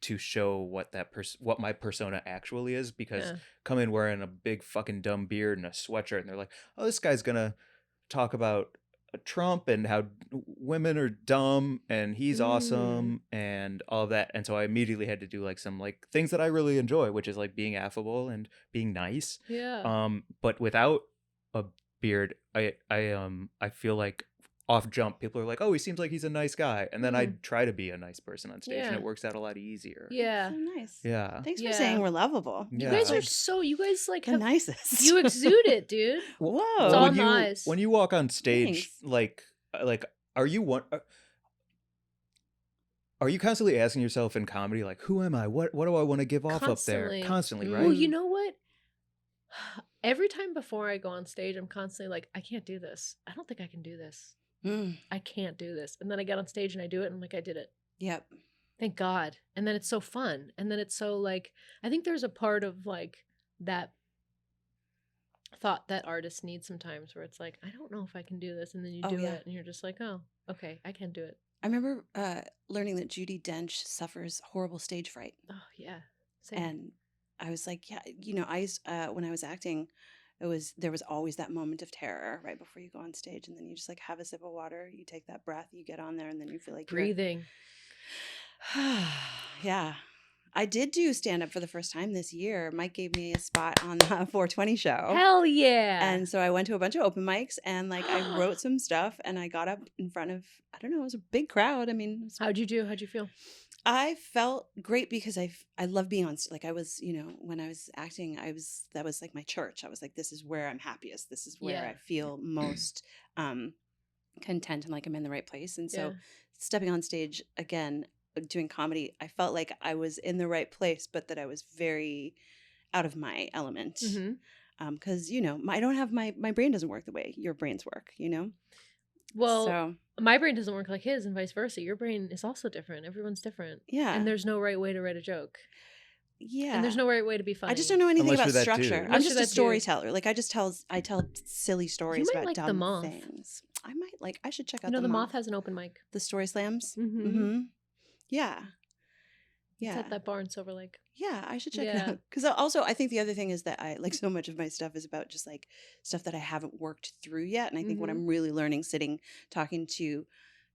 [SPEAKER 2] to show what what my persona actually is, because come in wearing a big fucking dumb beard and a sweatshirt and they're like, oh, this guy's gonna talk about Trump and how women are dumb and he's awesome and all of that. And so I immediately had to do like some like things that I really enjoy, which is like being affable and being nice.
[SPEAKER 4] Yeah.
[SPEAKER 2] But without a beard, I feel like off jump people are like, oh, he seems like he's a nice guy, and then I try to be a nice person on stage and it works out a lot easier.
[SPEAKER 4] Yeah.
[SPEAKER 3] So nice.
[SPEAKER 2] Yeah.
[SPEAKER 3] Thanks for saying we're lovable.
[SPEAKER 4] You guys are you guys like
[SPEAKER 3] the nicest.
[SPEAKER 4] You exude it, dude.
[SPEAKER 3] Whoa.
[SPEAKER 4] It's all nice.
[SPEAKER 2] When you walk on stage,
[SPEAKER 3] Thanks.
[SPEAKER 2] like are you constantly asking yourself in comedy, like, who am I? What do I want to give off up there? Constantly, right?
[SPEAKER 4] Well, you know what? Every time before I go on stage, I'm constantly like, I can't do this. I don't think I can do this. I can't do this. And then I get on stage and I do it and I'm like, I did it.
[SPEAKER 3] Yep.
[SPEAKER 4] Thank God. And then it's so fun. And then it's so like, I think there's a part of like that thought that artists need sometimes where it's like, I don't know if I can do this. And then you do it and you're just like, oh, okay, I can do it.
[SPEAKER 3] I remember learning that Judi Dench suffers horrible stage fright.
[SPEAKER 4] Oh, yeah. Same.
[SPEAKER 3] And I was like, yeah, you know, when I was acting, there was always that moment of terror right before you go on stage, and then you just like have a sip of water, you take that breath, you get on there, and then you feel like
[SPEAKER 4] breathing.
[SPEAKER 3] Yeah. I did do stand up for the first time this year. Mike gave me a spot on the 420 show.
[SPEAKER 4] Hell yeah.
[SPEAKER 3] And so I went to a bunch of open mics and like I wrote some stuff and I got up in front of, I don't know, it was a big crowd. I mean,
[SPEAKER 4] how'd you do? How'd you feel?
[SPEAKER 3] I felt great because I love being on, like I was, you know, when I was acting, that was like my church. I was like, this is where I'm happiest. This is where I feel most content and like I'm in the right place. And so stepping on stage again, doing comedy, I felt like I was in the right place, but that I was very out of my element. Because, you know, I don't have my brain doesn't work the way your brains work, you know?
[SPEAKER 4] Well, my brain doesn't work like his and vice versa. Your brain is also different. Everyone's different.
[SPEAKER 3] Yeah.
[SPEAKER 4] And there's no right way to write a joke.
[SPEAKER 3] Yeah.
[SPEAKER 4] And there's no right way to be funny.
[SPEAKER 3] I just don't know anything about structure. I'm just a storyteller. Like I tell silly stories about dumb things. I should check out
[SPEAKER 4] the Moth has an open mic.
[SPEAKER 3] The Story Slams? Yeah.
[SPEAKER 4] Yeah. It's at that bar in Silver Lake.
[SPEAKER 3] Yeah, I should check it out. Because also, I think the other thing is that I like so much of my stuff is about just like stuff that I haven't worked through yet. And I think what I'm really learning talking to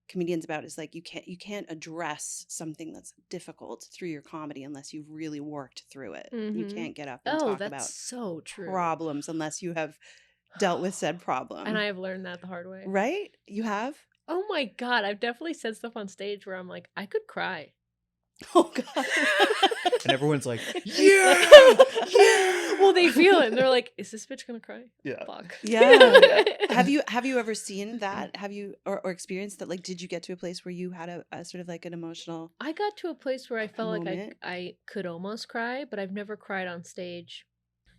[SPEAKER 3] comedians about is like you can't address something that's difficult through your comedy unless you've really worked through it. You can't get up and talk about
[SPEAKER 4] so true.
[SPEAKER 3] problems unless you have dealt with said problem.
[SPEAKER 4] And I have learned that the hard way.
[SPEAKER 3] Right? You have?
[SPEAKER 4] Oh my God. I've definitely said stuff on stage where I'm like, I could cry.
[SPEAKER 3] Oh God.
[SPEAKER 2] And everyone's like, yeah.
[SPEAKER 4] Well, they feel it and they're like, is this bitch gonna cry?
[SPEAKER 2] Yeah.
[SPEAKER 4] Fuck.
[SPEAKER 3] Yeah. Have you ever seen that? Have you or experienced that? Like, did you get to a place where you had a sort of like an emotional
[SPEAKER 4] I got to a place where I felt
[SPEAKER 3] moment?
[SPEAKER 4] like I could almost cry, but I've never cried on stage.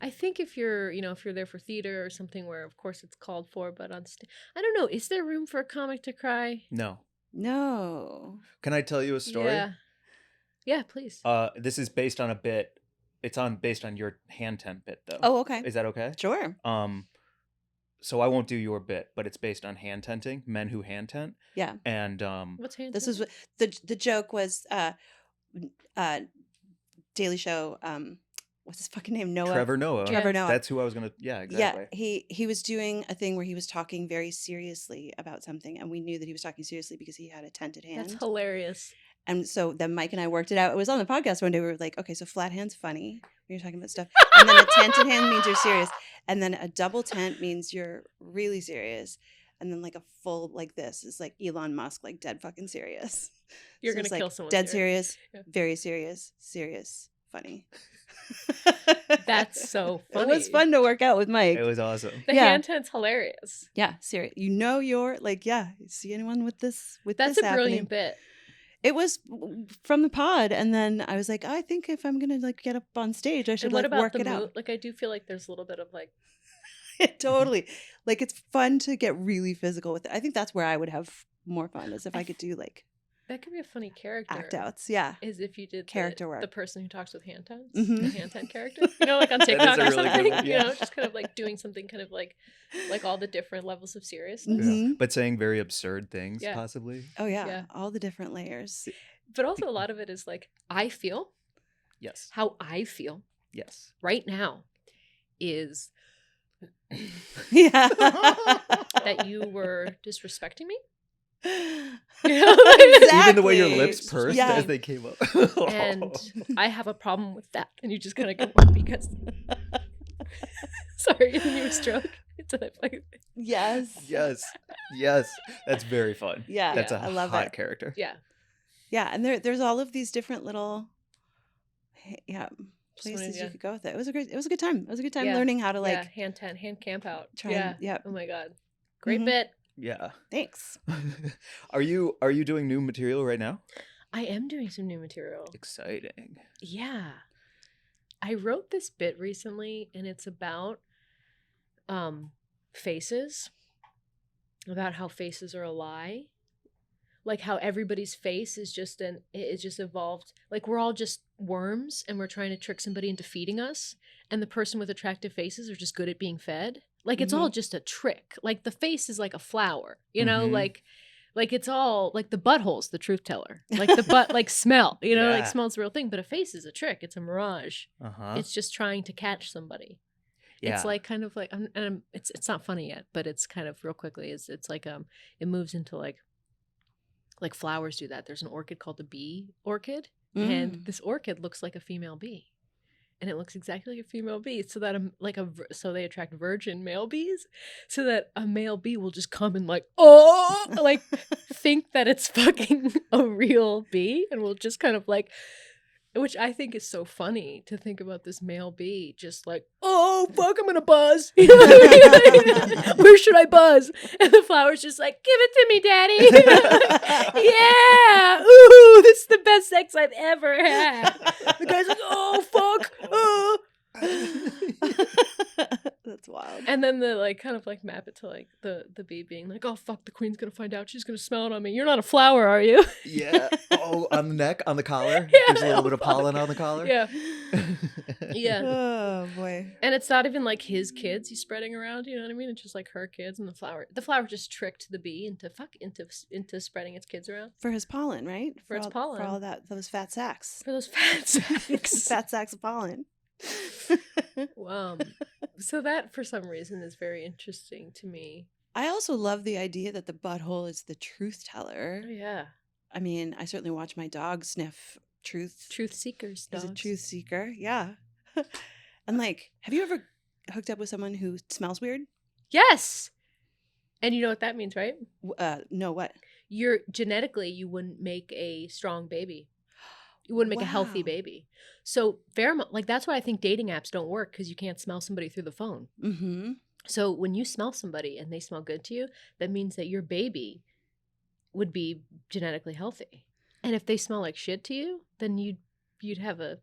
[SPEAKER 4] I think if you're there for theater or something where of course it's called for, but on stage, I don't know. Is there room for a comic to cry?
[SPEAKER 2] No. Can I tell you a story?
[SPEAKER 4] Yeah, please.
[SPEAKER 2] This is based on a bit. It's based on your hand tent bit, though.
[SPEAKER 3] Oh, okay.
[SPEAKER 2] Is that okay?
[SPEAKER 3] Sure.
[SPEAKER 2] So I won't do your bit, but it's based on hand tenting, men who hand tent.
[SPEAKER 3] Yeah.
[SPEAKER 2] And
[SPEAKER 4] what's hand?
[SPEAKER 3] This is the joke was Daily Show. What's his fucking name?
[SPEAKER 2] Trevor Noah.
[SPEAKER 3] Noah.
[SPEAKER 2] That's who I was gonna. Yeah, exactly.
[SPEAKER 3] Yeah, he was doing a thing where he was talking very seriously about something, and we knew that he was talking seriously because he had a tented hand.
[SPEAKER 4] That's hilarious.
[SPEAKER 3] And so then Mike and I worked it out. It was on the podcast one day. We were like, okay, so flat hand's funny when you're talking about stuff. And then a tented hand means you're serious. And then a double tent means you're really serious. And then like a full like this is like Elon Musk, like dead fucking serious.
[SPEAKER 4] You're going to kill someone.
[SPEAKER 3] Dead serious, very serious, serious, funny.
[SPEAKER 4] That's so funny.
[SPEAKER 3] It was fun to work out with Mike.
[SPEAKER 2] It was awesome.
[SPEAKER 4] The
[SPEAKER 3] Yeah.
[SPEAKER 4] hand ten's hilarious.
[SPEAKER 3] Yeah, serious. You're like, yeah, see anyone with this
[SPEAKER 4] That's
[SPEAKER 3] this
[SPEAKER 4] a brilliant bit.
[SPEAKER 3] It was from the pod, and then I was like, I think if I'm gonna like get up on stage, I should
[SPEAKER 4] And what
[SPEAKER 3] like
[SPEAKER 4] about
[SPEAKER 3] work
[SPEAKER 4] the
[SPEAKER 3] it
[SPEAKER 4] mood?
[SPEAKER 3] out.
[SPEAKER 4] Like, I do feel like there's a little bit of like,
[SPEAKER 3] Totally. Like it's fun to get really physical with it. I think that's where I would have more fun is if I could do like
[SPEAKER 4] that could be a funny character.
[SPEAKER 3] act outs. Yeah.
[SPEAKER 4] Is if you did
[SPEAKER 3] Character work.
[SPEAKER 4] the person who talks with hand tons,
[SPEAKER 3] Mhm.
[SPEAKER 4] the hand ton character. You know, like on
[SPEAKER 2] That is
[SPEAKER 4] TikTok
[SPEAKER 2] a
[SPEAKER 4] or
[SPEAKER 2] really good
[SPEAKER 4] something.
[SPEAKER 2] one,
[SPEAKER 4] You
[SPEAKER 2] yeah.
[SPEAKER 4] know, just kind of like doing something kind of like all the different levels of seriousness.
[SPEAKER 3] Mhm.
[SPEAKER 2] But saying very absurd things,
[SPEAKER 4] Yeah.
[SPEAKER 2] possibly.
[SPEAKER 3] Oh yeah.
[SPEAKER 4] Yeah.
[SPEAKER 3] All the different layers.
[SPEAKER 4] But also a lot of it is like, I feel
[SPEAKER 2] Yes.
[SPEAKER 4] how I feel
[SPEAKER 2] Yes.
[SPEAKER 4] right now is
[SPEAKER 3] Yeah.
[SPEAKER 4] that you were disrespecting me.
[SPEAKER 2] Even the way your lips
[SPEAKER 3] Exactly.
[SPEAKER 2] pursed
[SPEAKER 3] Yeah.
[SPEAKER 2] as they came up.
[SPEAKER 4] And I have a problem with that. And you just kind of go because sorry, and then you stroke. It's a fucking
[SPEAKER 3] Yes.
[SPEAKER 2] Yes. Yes. That's very fun.
[SPEAKER 3] Yeah.
[SPEAKER 2] That's a
[SPEAKER 3] I love
[SPEAKER 2] hot
[SPEAKER 3] it.
[SPEAKER 2] character.
[SPEAKER 4] yeah.
[SPEAKER 3] Yeah, and there's all of these different little
[SPEAKER 4] Just
[SPEAKER 3] places
[SPEAKER 4] wanted-
[SPEAKER 3] you could go with it. It was a good time. It was a good time
[SPEAKER 4] Yeah.
[SPEAKER 3] learning how to
[SPEAKER 4] yeah,
[SPEAKER 3] like
[SPEAKER 4] hand tent, hand camp out.
[SPEAKER 3] try
[SPEAKER 4] Yeah.
[SPEAKER 3] and yeah.
[SPEAKER 4] Oh my god. Great
[SPEAKER 3] Mhm.
[SPEAKER 4] bit.
[SPEAKER 2] Yeah.
[SPEAKER 3] Thanks.
[SPEAKER 2] Are you doing new material right now?
[SPEAKER 4] I am doing some new material.
[SPEAKER 2] Exciting.
[SPEAKER 4] Yeah. I wrote this bit recently and it's about faces. About how faces are a lie. Like how everybody's face is just evolved. Like we're all just worms and we're trying to trick somebody into feeding us. And the person with attractive faces are just good at being fed. Like it's all just a trick. Like the face is like a flower, you know,
[SPEAKER 2] Mhm.
[SPEAKER 4] like it's all like the butthole's the truth teller. Like the butt, like smell, you know, like
[SPEAKER 2] Yeah.
[SPEAKER 4] smell's the real thing. But a face is a trick. It's a mirage.
[SPEAKER 2] Uh-huh.
[SPEAKER 4] It's just trying to catch somebody.
[SPEAKER 2] Yeah.
[SPEAKER 4] It's like kind of like, it's not funny yet, but it's kind of real quickly. It's like it moves into like flowers do that. There's an orchid called the bee orchid, and this orchid looks like a female bee, and it looks exactly like a female bee. So that so they attract virgin male bees, so that a male bee will just come and like think that it's fucking a real bee, and will just kind of like. Which I think is so funny to think about this male bee just like, oh, fuck, I'm going to buzz. You know what I mean? Where should I buzz? And the flower's just like, give it to me, daddy. Yeah. Ooh, this is the best sex I've ever had. The guy's like, oh, fuck. Oh.
[SPEAKER 3] That's wild.
[SPEAKER 4] And then the like kind of like map it to like the bee being like, oh, fuck, the queen's going to find out. She's going to smell it on me. You're not a flower, are you?
[SPEAKER 2] Yeah. Oh, on the neck, on the collar.
[SPEAKER 4] Yeah.
[SPEAKER 2] There's a little bit of pollen on the collar.
[SPEAKER 4] Yeah. Yeah.
[SPEAKER 3] Oh boy.
[SPEAKER 4] And it's not even like his kids he's spreading around, you know what I mean? It's just like her kids and the flower. The flower just tricked the bee into spreading its kids around.
[SPEAKER 3] For his pollen, right?
[SPEAKER 4] For its
[SPEAKER 3] all,
[SPEAKER 4] pollen.
[SPEAKER 3] For all those fat sacks.
[SPEAKER 4] For those fat sacks.
[SPEAKER 3] Fat sacks of pollen.
[SPEAKER 4] So that for some reason is very interesting to me.
[SPEAKER 3] I also love the idea that the butthole is the truth teller.
[SPEAKER 4] Oh, yeah.
[SPEAKER 3] I mean, I certainly watch my dog sniff truth.
[SPEAKER 4] Truth seekers,
[SPEAKER 3] He's
[SPEAKER 4] dogs.
[SPEAKER 3] a truth seeker. Yeah. And like, have you ever hooked up with someone who smells weird?
[SPEAKER 4] Yes. And you know what that means, right?
[SPEAKER 3] No, what?
[SPEAKER 4] You're genetically, you wouldn't make a strong baby. You wouldn't make a healthy
[SPEAKER 3] Wow.
[SPEAKER 4] baby. So pheromone, like that's why I think dating apps don't work because you can't smell somebody through the phone.
[SPEAKER 3] Mm-hmm.
[SPEAKER 4] So when you smell somebody and they smell good to you, that means that your baby would be genetically healthy. And if they smell like shit to you, then you'd have a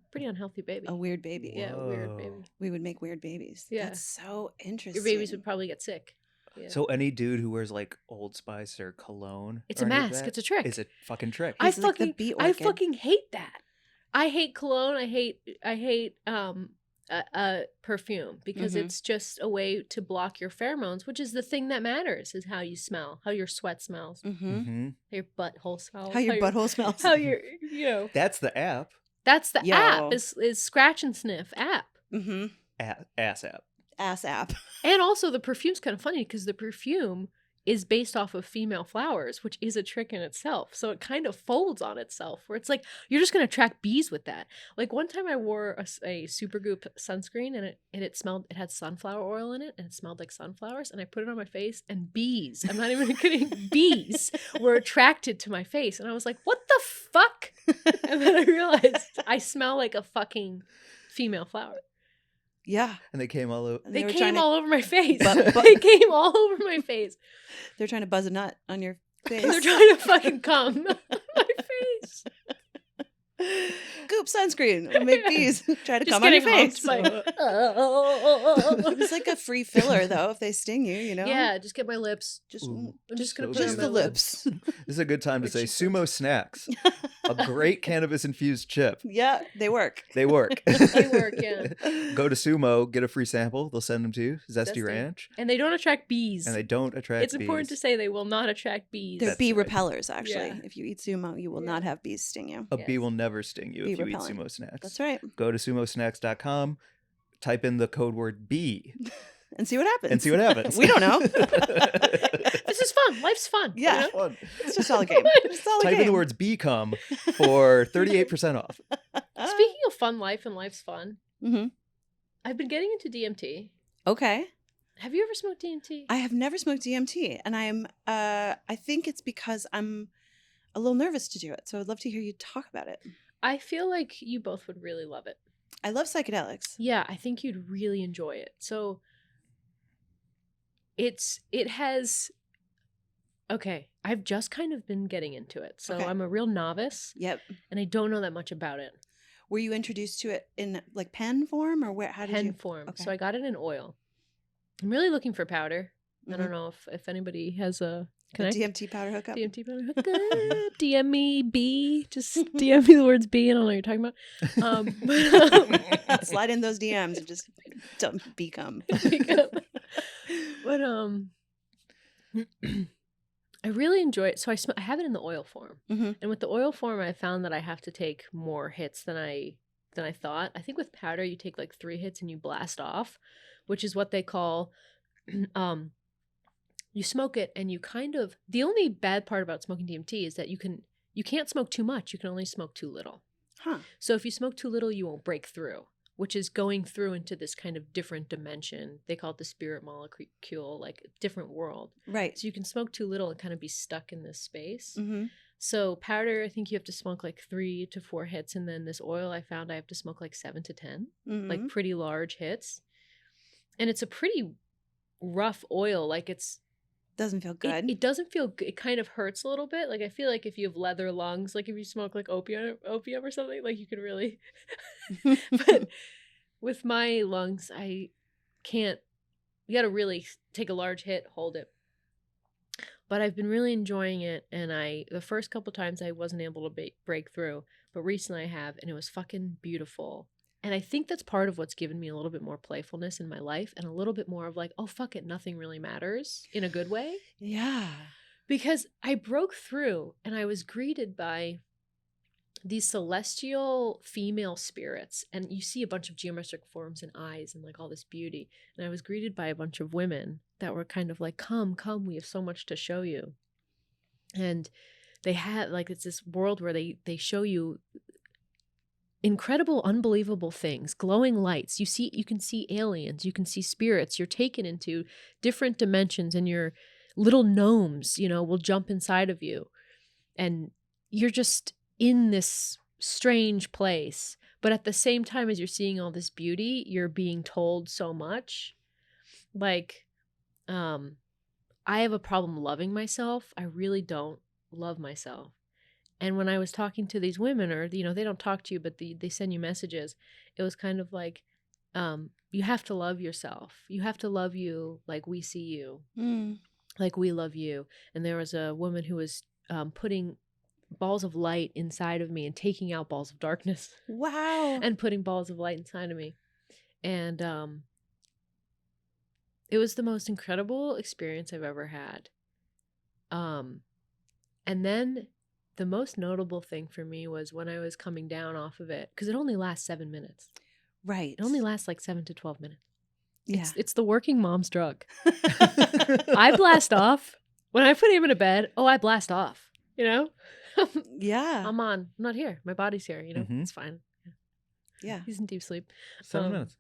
[SPEAKER 4] pretty unhealthy baby.
[SPEAKER 3] A weird baby.
[SPEAKER 4] Yeah, a weird
[SPEAKER 2] Whoa.
[SPEAKER 4] baby.
[SPEAKER 3] We would make weird babies.
[SPEAKER 4] Yeah.
[SPEAKER 3] That's so interesting.
[SPEAKER 4] Your babies would probably get sick. Yeah.
[SPEAKER 2] So any dude who wears like Old Spice or cologne,
[SPEAKER 4] It's
[SPEAKER 2] or
[SPEAKER 4] a
[SPEAKER 2] any of
[SPEAKER 4] mask.
[SPEAKER 2] that
[SPEAKER 4] It's a trick.
[SPEAKER 2] is a fucking trick.
[SPEAKER 4] I
[SPEAKER 3] He's like the
[SPEAKER 4] fucking
[SPEAKER 3] bee
[SPEAKER 4] I
[SPEAKER 3] orchid.
[SPEAKER 4] fucking hate that. I hate cologne. I hate perfume because
[SPEAKER 3] Mhm.
[SPEAKER 4] it's just a way to block your pheromones, which is the thing that matters, is how you smell, how your sweat smells,
[SPEAKER 3] Mm-hmm.
[SPEAKER 2] Mhm.
[SPEAKER 4] how your butthole smells,
[SPEAKER 3] How your butthole smells.
[SPEAKER 4] how your
[SPEAKER 2] That's the app.
[SPEAKER 4] that's the
[SPEAKER 3] Yo.
[SPEAKER 4] app is Scratch and Sniff app.
[SPEAKER 3] Mm-hmm.
[SPEAKER 2] Ass app.
[SPEAKER 3] Ass app.
[SPEAKER 4] And also the perfume's kind of funny because the perfume is based off of female flowers, which is a trick in itself. So it kind of folds on itself, where it's like you're just going to attract bees with that. Like one time I wore a Supergoop sunscreen, and it smelled, it had sunflower oil in it, and it smelled like sunflowers, and I put it on my face, and bees, I'm not even kidding, bees were attracted to my face, and I was like, what the fuck? And then I realized I smell like a fucking female flower.
[SPEAKER 3] Yeah.
[SPEAKER 2] And they came all over.
[SPEAKER 4] They came all over my face.
[SPEAKER 3] But-
[SPEAKER 4] They came all over my face.
[SPEAKER 3] They're trying to buzz a nut on your face.
[SPEAKER 4] They're trying to fucking come on my face.
[SPEAKER 3] Goop sunscreen will make bees try to
[SPEAKER 4] Just
[SPEAKER 3] come on your
[SPEAKER 4] getting
[SPEAKER 3] face.
[SPEAKER 4] humped by- Oh.
[SPEAKER 3] It's like a free filler, though, if they sting you, you know?
[SPEAKER 4] Yeah, just get my lips.
[SPEAKER 3] Just,
[SPEAKER 2] Ooh,
[SPEAKER 4] I'm just gonna
[SPEAKER 2] so
[SPEAKER 4] put it
[SPEAKER 3] just
[SPEAKER 4] on
[SPEAKER 3] the
[SPEAKER 4] my
[SPEAKER 3] lips.
[SPEAKER 2] This is a good time to
[SPEAKER 3] Or
[SPEAKER 2] say
[SPEAKER 3] cheeks.
[SPEAKER 2] Sumo Snacks, a great cannabis-infused chip.
[SPEAKER 3] Yeah, they work.
[SPEAKER 2] They work.
[SPEAKER 4] They work, yeah.
[SPEAKER 2] Go to Sumo, get a free sample. They'll send them to you. Zesty
[SPEAKER 4] Zesty.
[SPEAKER 2] Ranch.
[SPEAKER 4] And they don't attract bees.
[SPEAKER 2] And they don't attract
[SPEAKER 4] It's important to
[SPEAKER 2] bees.
[SPEAKER 4] say they will not attract bees.
[SPEAKER 3] They're
[SPEAKER 2] That's
[SPEAKER 3] bee
[SPEAKER 2] right.
[SPEAKER 3] repellers, actually.
[SPEAKER 4] Yeah.
[SPEAKER 3] If you eat sumo, you will
[SPEAKER 4] Yeah.
[SPEAKER 3] not have bees sting you.
[SPEAKER 2] A bee
[SPEAKER 4] Yes.
[SPEAKER 2] will never sting you
[SPEAKER 3] Bee
[SPEAKER 2] if you
[SPEAKER 3] repellent.
[SPEAKER 2] eat Sumo Snacks.
[SPEAKER 3] That's right.
[SPEAKER 2] Go to sumosnacks.com, type in the code word bee,
[SPEAKER 3] And see what happens.
[SPEAKER 2] and see what happens.
[SPEAKER 3] We don't know.
[SPEAKER 4] This is fun. Life's fun. you
[SPEAKER 3] Yeah.
[SPEAKER 4] know?
[SPEAKER 2] Fun.
[SPEAKER 3] It's just all a game. It's all a
[SPEAKER 2] Type
[SPEAKER 3] game.
[SPEAKER 2] in the words become for 38% off.
[SPEAKER 4] Speaking of fun life and life's fun,
[SPEAKER 3] Mhm.
[SPEAKER 4] I've been getting into DMT.
[SPEAKER 3] Okay.
[SPEAKER 4] Have you ever smoked DMT?
[SPEAKER 3] I have never smoked DMT, and I think it's because I'm a little nervous to do it. So I'd love to hear you talk about it.
[SPEAKER 4] I feel like you both would really love it.
[SPEAKER 3] I love psychedelics.
[SPEAKER 4] Yeah, I think you'd really enjoy it. So it has okay, I've just kind of been getting into it. So
[SPEAKER 3] Okay.
[SPEAKER 4] I'm a real novice
[SPEAKER 3] Yep.
[SPEAKER 4] and I don't know that much about it.
[SPEAKER 3] Were you introduced to it in like pen form, or where? How did
[SPEAKER 4] Pen
[SPEAKER 3] you?
[SPEAKER 4] form.
[SPEAKER 3] Okay.
[SPEAKER 4] So I got it in oil. I'm really looking for powder. I
[SPEAKER 3] Mhm.
[SPEAKER 4] don't know if anybody has a
[SPEAKER 3] A
[SPEAKER 4] can I
[SPEAKER 3] DMT powder hookup.
[SPEAKER 4] DMT powder hookup? DM me B. Just DM me the words B. I don't know what you're talking about.
[SPEAKER 3] Slide in those DMs and just dump become.
[SPEAKER 4] But I really enjoy it. So I have it in the oil form,
[SPEAKER 3] Mhm.
[SPEAKER 4] and with the oil form, I found that I have to take more hits than I thought. I think with powder, you take like 3 hits and you blast off, which is what they call. You smoke it and you kind of. The only bad part about smoking DMT is that you can't smoke too much. You can only smoke too little.
[SPEAKER 3] Huh.
[SPEAKER 4] So if you smoke too little, you won't break through, which is going through into this kind of different dimension. They call it the spirit molecule, like a different world.
[SPEAKER 3] Right.
[SPEAKER 4] So you can smoke too little and kind of be stuck in this space.
[SPEAKER 3] Mm-hmm.
[SPEAKER 4] So powder, I think you have to smoke like 3 to 4 hits. And then this oil, I found I have to smoke like 7 to 10,
[SPEAKER 3] Mm-hmm.
[SPEAKER 4] like pretty large hits. And it's a pretty rough oil. Like
[SPEAKER 3] Doesn't feel good.
[SPEAKER 4] it doesn't feel good. It kind of hurts a little bit. Like I feel like if you have leather lungs, like if you smoke like opium or something, like you can really. But with my lungs, I can't. You got to really take a large hit, hold it. But I've been really enjoying it, and the first couple times I wasn't able to break through, but recently I have, and it was fucking beautiful. And I think that's part of what's given me a little bit more playfulness in my life, and a little bit more of like, oh fuck it, nothing really matters in a good way.
[SPEAKER 3] Yeah.
[SPEAKER 4] Because I broke through, and I was greeted by these celestial female spirits, and you see a bunch of geometric forms and eyes and like all this beauty. And I was greeted by a bunch of women that were kind of like, come, we have so much to show you. And they had like, it's this world where they show you incredible, unbelievable things, glowing lights. You can see aliens, you can see spirits. You're taken into different dimensions, and your little gnomes, will jump inside of you, and you're just in this strange place. But at the same time as you're seeing all this beauty, you're being told so much. Like, I have a problem loving myself. I really don't love myself. And when I was talking to these women, or, they don't talk to you, but they send you messages, it was kind of like, you have to love yourself. You have to love you like we see you, like we love you. And there was a woman who was putting balls of light inside of me and taking out balls of darkness.
[SPEAKER 3] Wow.
[SPEAKER 4] And putting balls of light inside of me. And it was the most incredible experience I've ever had. And then the most notable thing for me was when I was coming down off of it, because it only lasts 7 minutes.
[SPEAKER 3] Right.
[SPEAKER 4] It only lasts like 7 to 12 minutes.
[SPEAKER 3] Yeah.
[SPEAKER 4] It's the working mom's drug. I blast off When I put him in a bed, I blast off,
[SPEAKER 3] Yeah.
[SPEAKER 4] I'm not here. My body's here,
[SPEAKER 2] Mhm.
[SPEAKER 4] It's fine.
[SPEAKER 3] Yeah.
[SPEAKER 4] He's in deep sleep.
[SPEAKER 2] 7 minutes.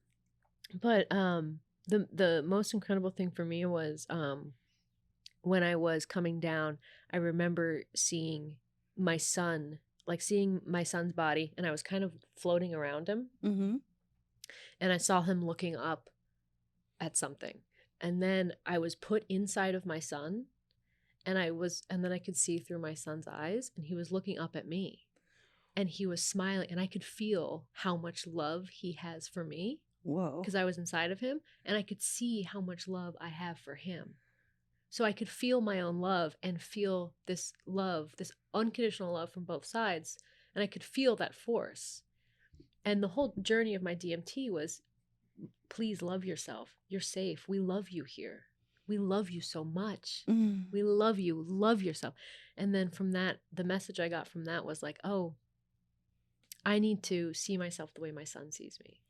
[SPEAKER 4] But the most incredible thing for me was when I was coming down, I remember seeing my son's body, and I was kind of floating around him,
[SPEAKER 3] Mm-hmm.
[SPEAKER 4] and I saw him looking up at something. And then I was put inside of my son, and then I could see through my son's eyes, and he was looking up at me, and he was smiling, and I could feel how much love he has for me
[SPEAKER 3] Whoa.
[SPEAKER 4] because I was inside of him, and I could see how much love I have for him. So I could feel my own love and feel this love, this unconditional love from both sides, and I could feel that force. And the whole journey of my DMT was, please love yourself. You're safe. We love you here. We love you so much.
[SPEAKER 3] Mm.
[SPEAKER 4] We love you. Love yourself. And then from that, the message I got from that was like, oh, I need to see myself the way my son sees me.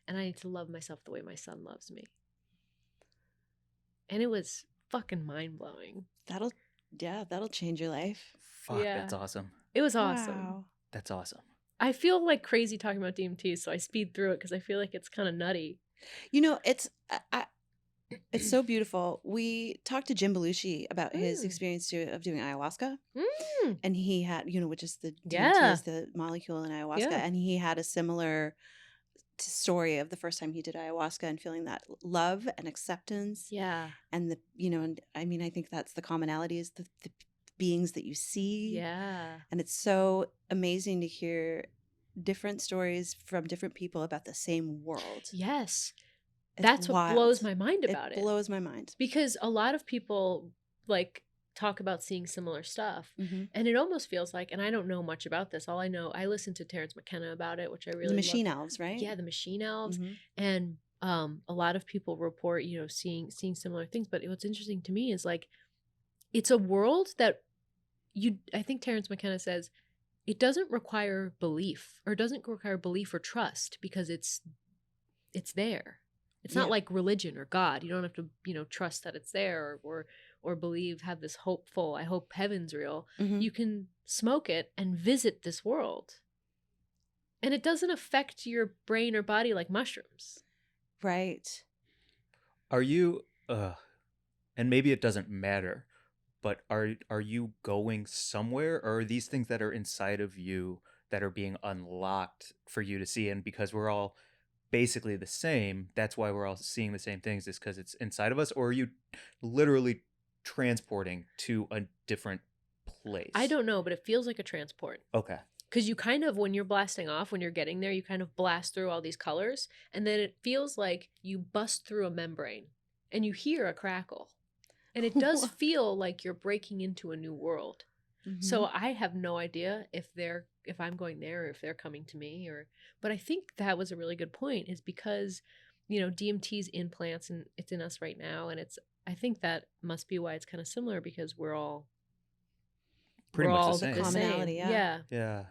[SPEAKER 4] And I need to love myself the way my son loves me. And it was fucking mind-blowing.
[SPEAKER 3] That'll change your life.
[SPEAKER 2] Fuck,
[SPEAKER 4] Yeah.
[SPEAKER 2] that's awesome.
[SPEAKER 4] It was awesome.
[SPEAKER 3] Wow.
[SPEAKER 2] That's awesome.
[SPEAKER 4] I feel like crazy talking about DMT, so I speed through it because I feel like it's kind of nutty.
[SPEAKER 3] It's it's so beautiful. We talked to Jim Belushi about his experience of doing ayahuasca, and he had, which is the DMT is the molecule in ayahuasca, and he had a similar story of the first time he did ayahuasca and feeling that love and acceptance.
[SPEAKER 4] Yeah.
[SPEAKER 3] And and I mean, I think that's the commonality is the beings that you see.
[SPEAKER 4] Yeah.
[SPEAKER 3] And it's so amazing to hear different stories from different people about the same world.
[SPEAKER 4] Yes.
[SPEAKER 3] It's
[SPEAKER 4] That's what
[SPEAKER 3] wild.
[SPEAKER 4] blows my mind about it.
[SPEAKER 3] It blows my mind.
[SPEAKER 4] Because a lot of people talk about seeing similar stuff.
[SPEAKER 3] Mm-hmm.
[SPEAKER 4] And it almost feels like, and I don't know much about this. All I know, I listened to Terrence McKenna about it, which I really
[SPEAKER 3] The machine
[SPEAKER 4] loved.
[SPEAKER 3] elves, right?
[SPEAKER 4] Yeah, the machine elves.
[SPEAKER 3] Mm-hmm.
[SPEAKER 4] And a lot of people report, seeing similar things. But what's interesting to me is it's a world that I think Terrence McKenna says it doesn't require belief or trust because it's there. It's not like religion or God. You don't have to, trust that it's there or believe, have this hopeful, I hope heaven's real.
[SPEAKER 3] Mm-hmm.
[SPEAKER 4] You can smoke it and visit this world. And it doesn't affect your brain or body like mushrooms.
[SPEAKER 3] Right.
[SPEAKER 2] Are you and maybe it doesn't matter, but are you going somewhere, or are these things that are inside of you that are being unlocked for you to see? And because we're all basically the same, that's why we're all seeing the same things, is because it's inside of us? Or are you literally transporting to a different place?
[SPEAKER 4] I don't know, but it feels like a transport.
[SPEAKER 2] Okay.
[SPEAKER 4] Because you kind of, when you're blasting off, when you're getting there, you kind of blast through all these colors, and then it feels like you bust through a membrane and you hear a crackle. And it does feel like you're breaking into a new world.
[SPEAKER 3] Mm-hmm.
[SPEAKER 4] So I have no idea if I'm going there or if they're coming to me, but I think that was a really good point, is because, DMT's in plants and it's in us right now. And I think that must be why it's kind of similar, because we're all
[SPEAKER 2] Pretty much the same.
[SPEAKER 3] The commonality, yeah.
[SPEAKER 2] Yeah.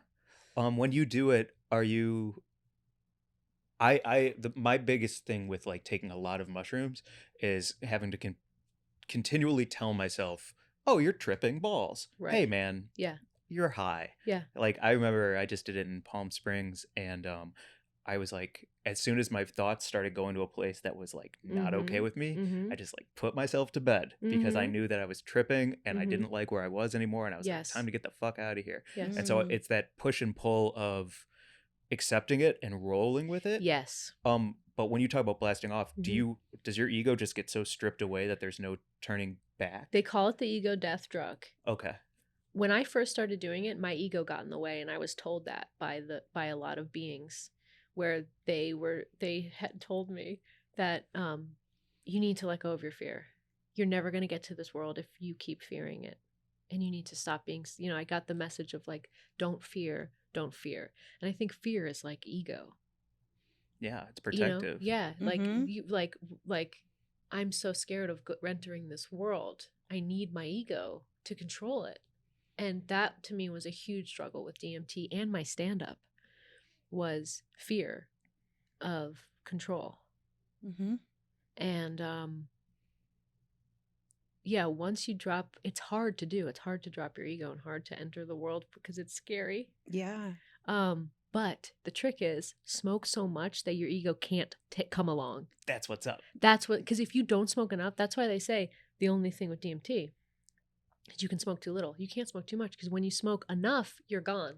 [SPEAKER 2] When you do it, are you my biggest thing with taking a lot of mushrooms is having to continually tell myself, oh, you're tripping balls.
[SPEAKER 4] Right.
[SPEAKER 2] Hey, man.
[SPEAKER 4] Yeah.
[SPEAKER 2] You're high.
[SPEAKER 4] Yeah.
[SPEAKER 2] I remember I just did it in Palm Springs, and I was as soon as my thoughts started going to a place that was not okay with me,
[SPEAKER 4] Mm-hmm.
[SPEAKER 2] I just put myself to bed because I knew that I was tripping and I
[SPEAKER 4] Mhm.
[SPEAKER 2] didn't like where I was anymore, and I was
[SPEAKER 4] Yes.
[SPEAKER 2] time to get the fuck out of here.
[SPEAKER 4] Yes.
[SPEAKER 2] And so it's that push and pull of accepting it and rolling with it.
[SPEAKER 4] Yes.
[SPEAKER 2] But when you talk about blasting off,
[SPEAKER 4] Mhm.
[SPEAKER 2] does your ego just get so stripped away that there's no turning back?
[SPEAKER 4] They call it the ego death drug.
[SPEAKER 2] Okay.
[SPEAKER 4] When I first started doing it, my ego got in the way, and I was told that by a lot of beings, where they had told me that you need to let go of your fear. You're never going to get to this world if you keep fearing it, and you need to stop being. I got the message of don't fear, don't fear, and I think fear is like ego.
[SPEAKER 2] Yeah, it's protective.
[SPEAKER 4] Yeah,
[SPEAKER 3] Mhm.
[SPEAKER 4] I'm so scared of entering this world. I need my ego to control it. And that to me was a huge struggle with DMT and my stand-up, was fear of control.
[SPEAKER 3] Mm-hmm.
[SPEAKER 4] And, once you drop, it's hard to do. It's hard to drop your ego and hard to enter the world because it's scary.
[SPEAKER 3] Yeah.
[SPEAKER 4] But the trick is smoke so much that your ego can't come along.
[SPEAKER 2] That's what's up.
[SPEAKER 4] That's what, because if you don't smoke enough, that's why they say the only thing with DMT is you can smoke too little. You can't smoke too much because when you smoke enough, you're gone.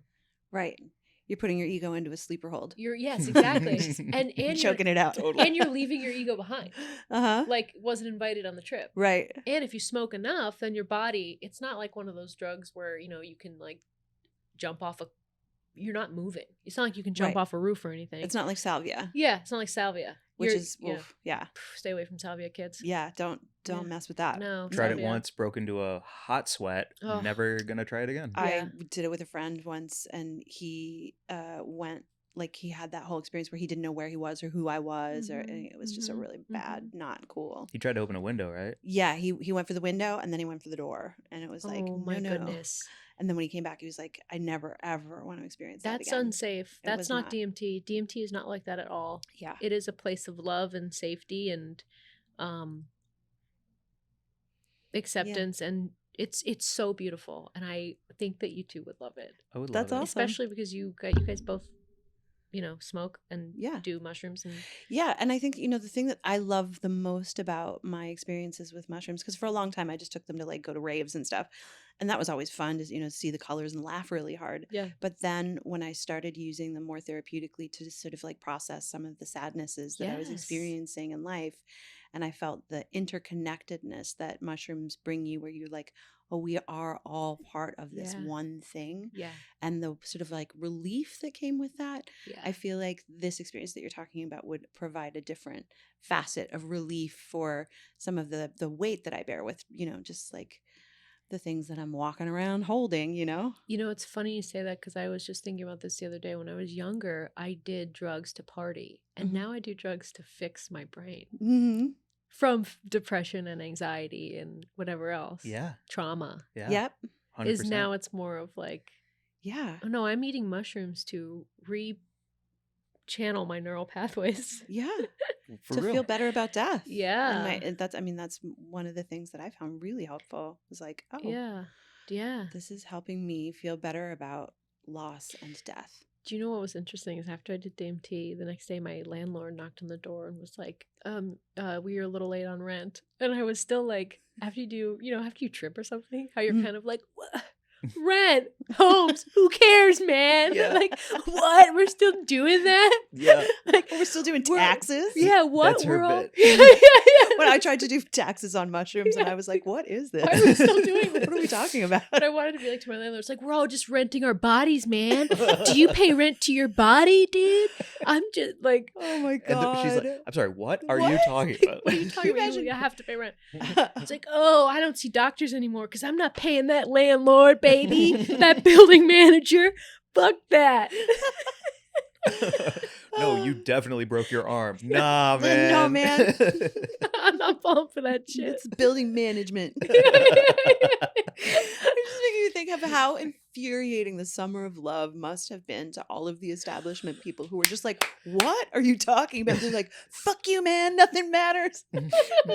[SPEAKER 3] Right. You're putting your ego into a sleeper hold.
[SPEAKER 4] Yes, exactly. and
[SPEAKER 3] You're choking it out.
[SPEAKER 4] And you're leaving your ego behind.
[SPEAKER 3] Uh-huh.
[SPEAKER 4] Like wasn't invited on the trip.
[SPEAKER 3] Right.
[SPEAKER 4] And if you smoke enough, then your body, it's not like one of those drugs where, you can like jump off you're not moving. It's not like you can jump
[SPEAKER 3] Right.
[SPEAKER 4] off a roof or anything.
[SPEAKER 3] It's not like salvia.
[SPEAKER 4] Yeah, it's not like salvia.
[SPEAKER 3] Which is, yeah.
[SPEAKER 4] Stay away from salvia, kids.
[SPEAKER 3] Yeah, don't
[SPEAKER 4] Yeah.
[SPEAKER 3] mess with that.
[SPEAKER 4] No.
[SPEAKER 2] Tried it
[SPEAKER 4] salvia.
[SPEAKER 2] once, broke into a hot sweat.
[SPEAKER 4] Oh.
[SPEAKER 2] Never gonna try it again.
[SPEAKER 3] I
[SPEAKER 4] Yeah.
[SPEAKER 3] did it with a friend once, and he went, like, he had that whole experience where he didn't know where he was or who I was, or and it was just a really bad, not cool.
[SPEAKER 2] He tried to open a window, right?
[SPEAKER 3] Yeah, he went for the window, and then he went for the door, and it was like,
[SPEAKER 4] Oh my
[SPEAKER 3] no.
[SPEAKER 4] goodness.
[SPEAKER 3] And then when he came back, he was like, I never, ever want to experience that
[SPEAKER 4] That's
[SPEAKER 3] again.
[SPEAKER 4] unsafe.
[SPEAKER 3] It
[SPEAKER 4] That's
[SPEAKER 3] was
[SPEAKER 4] not
[SPEAKER 3] not.
[SPEAKER 4] DMT. DMT is not like that at all.
[SPEAKER 3] Yeah.
[SPEAKER 4] It is a place of love and safety and acceptance, and it's so beautiful. And I think that you two would love it,
[SPEAKER 2] I would
[SPEAKER 3] That's
[SPEAKER 2] love it.
[SPEAKER 3] awesome.
[SPEAKER 4] especially because you guys both, smoke and
[SPEAKER 3] Yeah.
[SPEAKER 4] do mushrooms and
[SPEAKER 3] Yeah, and I think, the thing that I love the most about my experiences with mushrooms, because for a long time I just took them to like go to raves and stuff. And that was always fun to, see the colors and laugh really hard.
[SPEAKER 4] yeah.
[SPEAKER 3] But then when I started using them more therapeutically to just sort of like process some of the sadnesses that I was
[SPEAKER 4] Yes.
[SPEAKER 3] experiencing in life, and I felt the interconnectedness that mushrooms bring you, where you're like, oh, we are all part of this
[SPEAKER 4] Yeah.
[SPEAKER 3] one thing.
[SPEAKER 4] Yeah.
[SPEAKER 3] And the sort of like relief that came with that,
[SPEAKER 4] Yeah.
[SPEAKER 3] I feel like this experience that you're talking about would provide a different facet of relief for some of the weight that I bear with, just like the things that I'm walking around holding,
[SPEAKER 4] It's funny you say that because I was just thinking about this the other day. When I was younger, I did drugs to party, and
[SPEAKER 3] Mhm.
[SPEAKER 4] now I do drugs to fix my brain
[SPEAKER 3] Mm-hmm.
[SPEAKER 4] from depression and anxiety and whatever else.
[SPEAKER 2] Yeah.
[SPEAKER 4] Trauma
[SPEAKER 2] Yeah.
[SPEAKER 3] Yep.
[SPEAKER 2] 100%.
[SPEAKER 4] is now it's more of like,
[SPEAKER 3] Yeah.
[SPEAKER 4] oh no, I'm eating mushrooms to channel my neural pathways.
[SPEAKER 3] Yeah.
[SPEAKER 2] For
[SPEAKER 3] to
[SPEAKER 2] real.
[SPEAKER 3] feel better about death.
[SPEAKER 4] Yeah.
[SPEAKER 3] And that's one of the things that I found really helpful, was like, oh,
[SPEAKER 4] Yeah. Yeah.
[SPEAKER 3] this is helping me feel better about loss and death.
[SPEAKER 4] Do you know what was interesting is after I did DMT, the next day my landlord knocked on the door and was like, we are a little late on rent. And I was still like, after you trip or something, how you're
[SPEAKER 3] Mhm.
[SPEAKER 4] kind of like, what? Rent, homes, who cares, man?
[SPEAKER 2] Yeah.
[SPEAKER 4] Like, what? We're still doing that?
[SPEAKER 2] Yeah.
[SPEAKER 4] Like,
[SPEAKER 3] We're still doing
[SPEAKER 4] we're-
[SPEAKER 3] taxes?
[SPEAKER 4] yeah, what?
[SPEAKER 2] That's her
[SPEAKER 4] We're all...
[SPEAKER 2] bit.
[SPEAKER 4] yeah.
[SPEAKER 3] When I tried to do taxes on mushrooms, and
[SPEAKER 4] Yeah.
[SPEAKER 3] I was like, what is this?
[SPEAKER 4] Why are we still doing
[SPEAKER 3] What are we
[SPEAKER 4] this?
[SPEAKER 3] talking about?
[SPEAKER 4] But I wanted to be like to my landlord, it's like, we're all just renting our bodies, man. Do you pay rent to your body, dude? I'm just like,
[SPEAKER 3] Oh my
[SPEAKER 2] And
[SPEAKER 3] god.
[SPEAKER 2] she's like, I'm sorry, what are you
[SPEAKER 3] What?
[SPEAKER 2] talking about?
[SPEAKER 4] what are you talking about?
[SPEAKER 3] Imagine-
[SPEAKER 4] I have to pay rent. It's like, oh, I don't see doctors anymore because I'm not paying that landlord, baby, that building manager. Fuck that.
[SPEAKER 2] No, you definitely broke your arm. Nah, man.
[SPEAKER 3] No, man.
[SPEAKER 4] I'm not falling for that shit.
[SPEAKER 3] It's building management. It's just making me think of how infuriating the summer of love must have been to all of the establishment people who were just like, what are you talking about? They're like, fuck you, man. Nothing matters. I'm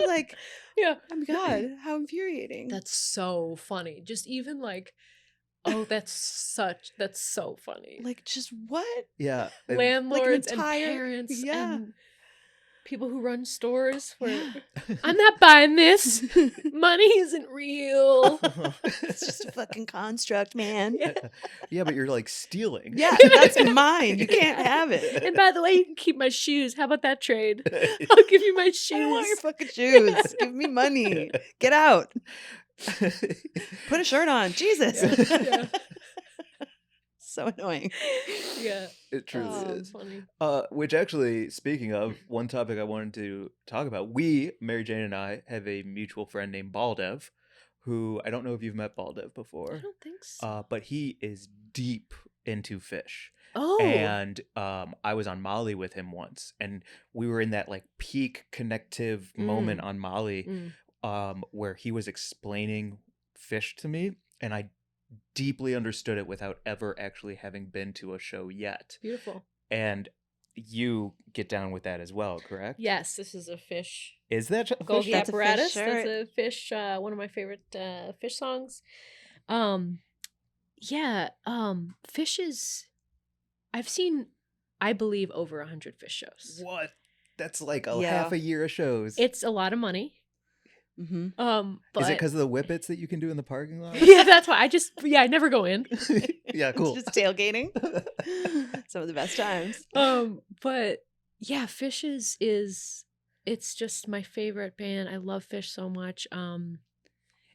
[SPEAKER 3] like,
[SPEAKER 4] Yeah.
[SPEAKER 3] oh my God, how infuriating.
[SPEAKER 4] That's so funny. Just even like, oh, that's so funny.
[SPEAKER 3] like, just what?
[SPEAKER 2] Yeah. and-
[SPEAKER 4] Landlords
[SPEAKER 3] entire-
[SPEAKER 4] and parents
[SPEAKER 3] yeah.
[SPEAKER 4] and people who run stores where
[SPEAKER 3] Yeah.
[SPEAKER 4] I'm not buying this. Money isn't real.
[SPEAKER 3] It's just a fucking construct, man. Yeah,
[SPEAKER 2] Yeah, but you're like stealing.
[SPEAKER 3] that's mine. You can't have it.
[SPEAKER 4] And by the way, you can keep my shoes. How about that trade? I'll give you my shoes.
[SPEAKER 3] I don't want your fucking shoes. Give me money. Get out. Put a shirt on. Jesus.
[SPEAKER 4] Yeah.
[SPEAKER 3] So annoying.
[SPEAKER 4] Yeah.
[SPEAKER 2] It truly
[SPEAKER 3] Oh,
[SPEAKER 2] is.
[SPEAKER 4] Funny.
[SPEAKER 2] Which actually, speaking of, one topic I wanted to talk about, Mary Jane and I, have a mutual friend named Baldev, who I don't know if you've met Baldev
[SPEAKER 4] I
[SPEAKER 2] before,
[SPEAKER 4] don't think so.
[SPEAKER 2] but he is deep into Phish.
[SPEAKER 4] Oh.
[SPEAKER 2] And I was on Molly with him once, and we were in that like peak connective moment on Molly, where he was explaining Phish to me, and I deeply understood it without ever actually having been to a show yet.
[SPEAKER 4] Beautiful.
[SPEAKER 2] And you get down with that as well, correct?
[SPEAKER 4] Yes, this is a Phish
[SPEAKER 2] Is that
[SPEAKER 4] Golgi
[SPEAKER 2] Phish?
[SPEAKER 3] That's a Phish
[SPEAKER 4] apparatus.
[SPEAKER 3] shirt.
[SPEAKER 4] That's a Phish, one of my favorite Phish songs. Yeah, Phish is. I've seen, I believe, over 100 Phish shows.
[SPEAKER 2] What? That's like a
[SPEAKER 3] Yeah.
[SPEAKER 2] half a year of shows.
[SPEAKER 4] It's a lot of money.
[SPEAKER 3] Mm-hmm.
[SPEAKER 4] But
[SPEAKER 2] Is it because of the whippets that you can do in the parking lot?
[SPEAKER 4] yeah, that's why I never go in.
[SPEAKER 2] Yeah, cool.
[SPEAKER 3] Just tailgating. Some of the best times.
[SPEAKER 4] But yeah, Phish is it's just my favorite band. I love Phish so much.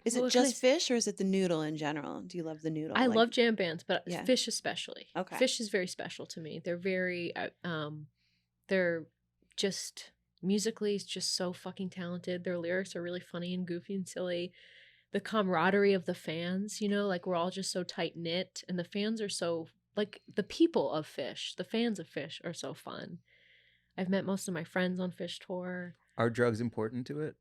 [SPEAKER 3] Is
[SPEAKER 4] Well,
[SPEAKER 3] it just Phish or is it the noodle in general? Do you love the noodle?
[SPEAKER 4] I
[SPEAKER 3] Like-
[SPEAKER 4] love jam bands, but
[SPEAKER 3] Yeah.
[SPEAKER 4] Phish especially.
[SPEAKER 3] Okay.
[SPEAKER 4] Phish is very special to me. They're very they're just musically just so fucking talented. Their lyrics are really funny and goofy and silly. The camaraderie of the fans, like we're all just so tight knit, and the fans are so like the people of Phish, the fans of Phish are so fun. I've met most of my friends on Phish tour.
[SPEAKER 2] Are drugs important to it?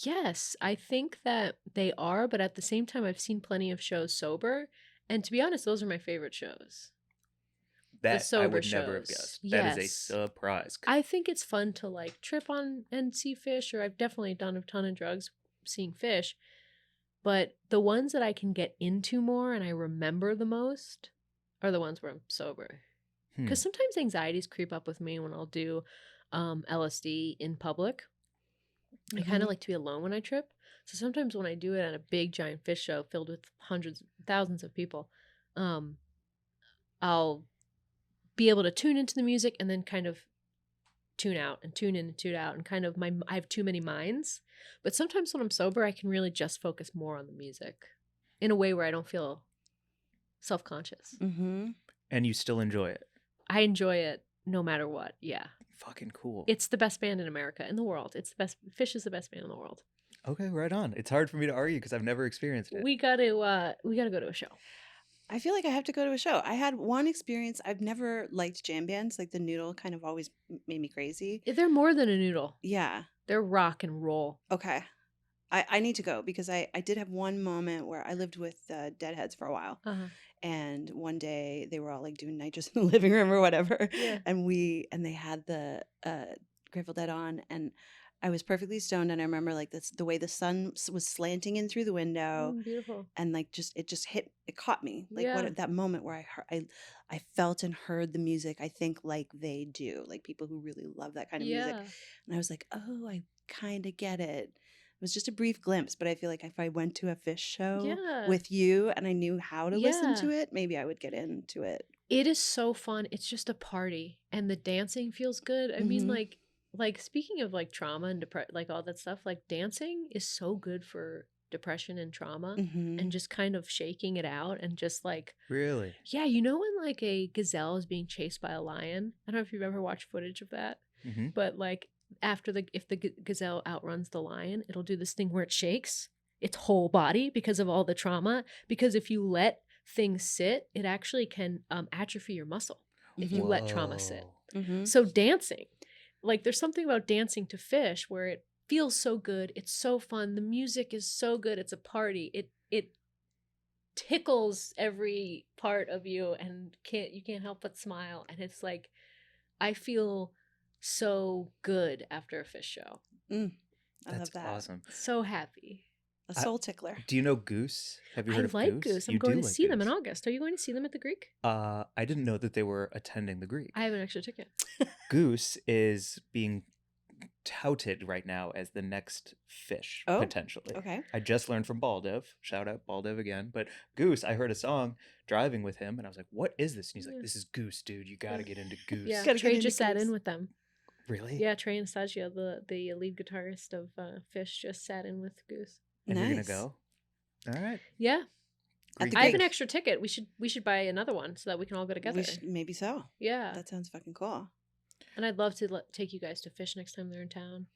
[SPEAKER 4] Yes, I think that they are, but at the same time, I've seen plenty of shows sober, and to be honest, those are my favorite shows.
[SPEAKER 2] That I
[SPEAKER 4] sober
[SPEAKER 2] would never have
[SPEAKER 4] shows.
[SPEAKER 2] guessed. That is a
[SPEAKER 4] Yes.
[SPEAKER 2] surprise.
[SPEAKER 4] I think it's fun to like trip on and see Phish, or I've definitely done a ton of drugs seeing Phish, but the ones that I can get into more and I remember the most are the ones where I'm sober. Because sometimes anxieties creep up with me when I'll do LSD in public. I kind of like to be alone when I trip. So sometimes when I do it at a big giant Phish show filled with hundreds, thousands of people, I'll be able to tune into the music and then kind of tune out and tune in and tune out, and kind of I have too many minds. But sometimes when I'm sober, I can really just focus more on the music in a way where I don't feel self-conscious.
[SPEAKER 3] Mm-hmm.
[SPEAKER 2] And you still enjoy it.
[SPEAKER 4] I enjoy it no matter what. Yeah.
[SPEAKER 2] Fucking cool.
[SPEAKER 4] It's the best band in America, in the world. It's the best. Phish is the best band in the world.
[SPEAKER 2] Okay, right on. It's hard for me to argue because I've never experienced it.
[SPEAKER 4] We gotta go to a show.
[SPEAKER 3] I feel like I have to go to a show. I had one experience. I've never liked jam bands. Like the noodle kind of always made me crazy.
[SPEAKER 4] They're more than a noodle.
[SPEAKER 3] Yeah.
[SPEAKER 4] They're rock and roll.
[SPEAKER 3] Okay. I need to go because I did have one moment where I lived with Deadheads for a while.
[SPEAKER 4] Uh-huh.
[SPEAKER 3] And one day they were all like doing nitrous in the living room or whatever.
[SPEAKER 4] Yeah.
[SPEAKER 3] And they had the Grateful Dead on, and I was perfectly stoned. And I remember like the way the sun was slanting in through the window,
[SPEAKER 4] Beautiful.
[SPEAKER 3] and like it caught me. Like
[SPEAKER 4] Yeah.
[SPEAKER 3] that moment where I felt and heard the music. I think like they do, like people who really love that kind of music.
[SPEAKER 4] Yeah.
[SPEAKER 3] And I was like, oh, I kind of get it. It was just a brief glimpse, but I feel like if I went to a Phish show
[SPEAKER 4] Yeah.
[SPEAKER 3] with you and I knew how to listen to
[SPEAKER 4] Yeah.
[SPEAKER 3] it, maybe I would get into it.
[SPEAKER 4] It is so fun. It's just a party, and the dancing feels good. I mean,
[SPEAKER 3] Mhm.
[SPEAKER 4] like speaking of like trauma and like all that stuff, like dancing is so good for depression and trauma,
[SPEAKER 3] Mhm.
[SPEAKER 4] and just kind of shaking it out and just like,
[SPEAKER 2] Really?
[SPEAKER 4] yeah, when like a gazelle is being chased by a lion. I don't know if you've ever watched footage of that,
[SPEAKER 2] Mm-hmm.
[SPEAKER 4] but like if the gazelle outruns the lion, it'll do this thing where it shakes its whole body because of all the trauma. Because if you let things sit, it actually can atrophy your muscle if you let trauma sit.
[SPEAKER 3] Mhm.
[SPEAKER 4] So dancing, like there's something about dancing to Phish where it feels so good. It's so fun. The music is so good. It's a party. It tickles every part of you, and you can't help but smile. And it's like, I feel so good after a Phish show.
[SPEAKER 3] I
[SPEAKER 2] That's
[SPEAKER 3] love that.
[SPEAKER 2] awesome.
[SPEAKER 4] So happy.
[SPEAKER 3] A soul tickler.
[SPEAKER 2] Do you know Goose? Have you heard
[SPEAKER 4] I
[SPEAKER 2] of
[SPEAKER 4] like Goose. I'm
[SPEAKER 2] You
[SPEAKER 4] going
[SPEAKER 2] do
[SPEAKER 4] to
[SPEAKER 2] like
[SPEAKER 4] see them in
[SPEAKER 2] Goose.
[SPEAKER 4] August. Are you going to see them at the Greek?
[SPEAKER 2] I didn't know that they were attending the Greek.
[SPEAKER 4] I have an extra ticket.
[SPEAKER 2] Goose is being touted right now as the next Phish,
[SPEAKER 3] Oh,
[SPEAKER 2] potentially.
[SPEAKER 3] Okay.
[SPEAKER 2] I just learned from Baldev. Shout out Baldev again. But Goose, I heard a song driving with him, and I was like, "What is this?" And he's
[SPEAKER 4] Yeah.
[SPEAKER 2] like, "This is Goose, dude. You got to get into Goose."
[SPEAKER 4] Yeah,
[SPEAKER 3] Gotta get
[SPEAKER 4] Trey
[SPEAKER 3] into
[SPEAKER 4] just sat in
[SPEAKER 3] Goose.
[SPEAKER 4] with them.
[SPEAKER 2] Really?
[SPEAKER 4] Yeah, Trey Anastasia, the lead guitarist of Phish, just sat in with Goose.
[SPEAKER 2] And
[SPEAKER 3] Nice.
[SPEAKER 2] you're gonna go? All right.
[SPEAKER 4] Yeah,
[SPEAKER 3] At the
[SPEAKER 4] I have
[SPEAKER 3] Greek.
[SPEAKER 4] an extra ticket. We should buy another one so that we can all go together.
[SPEAKER 3] Maybe so.
[SPEAKER 4] Yeah,
[SPEAKER 3] That sounds fucking cool.
[SPEAKER 4] and I'd love to take you guys to Phish next time they're in town.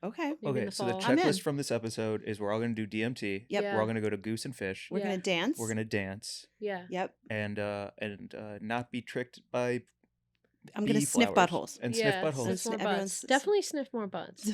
[SPEAKER 3] Okay.
[SPEAKER 4] Maybe in
[SPEAKER 2] Okay,
[SPEAKER 4] the
[SPEAKER 2] so the
[SPEAKER 4] fall.
[SPEAKER 3] I'm in.
[SPEAKER 2] checklist from this episode is we're all gonna do DMT.
[SPEAKER 3] Yep.
[SPEAKER 4] Yeah.
[SPEAKER 2] We're all gonna go to Goose and Fish.
[SPEAKER 3] We're
[SPEAKER 4] Yeah.
[SPEAKER 3] gonna dance.
[SPEAKER 2] We're gonna dance
[SPEAKER 4] Yeah.
[SPEAKER 3] Yep.
[SPEAKER 2] and not be tricked by
[SPEAKER 3] I'm gonna
[SPEAKER 2] bee
[SPEAKER 3] sniff
[SPEAKER 2] flowers
[SPEAKER 3] buttholes.
[SPEAKER 2] and
[SPEAKER 4] Yeah,
[SPEAKER 2] sniff buttholes.
[SPEAKER 4] Sniff more
[SPEAKER 3] Everyone's-
[SPEAKER 4] butts. Definitely sniff more butts.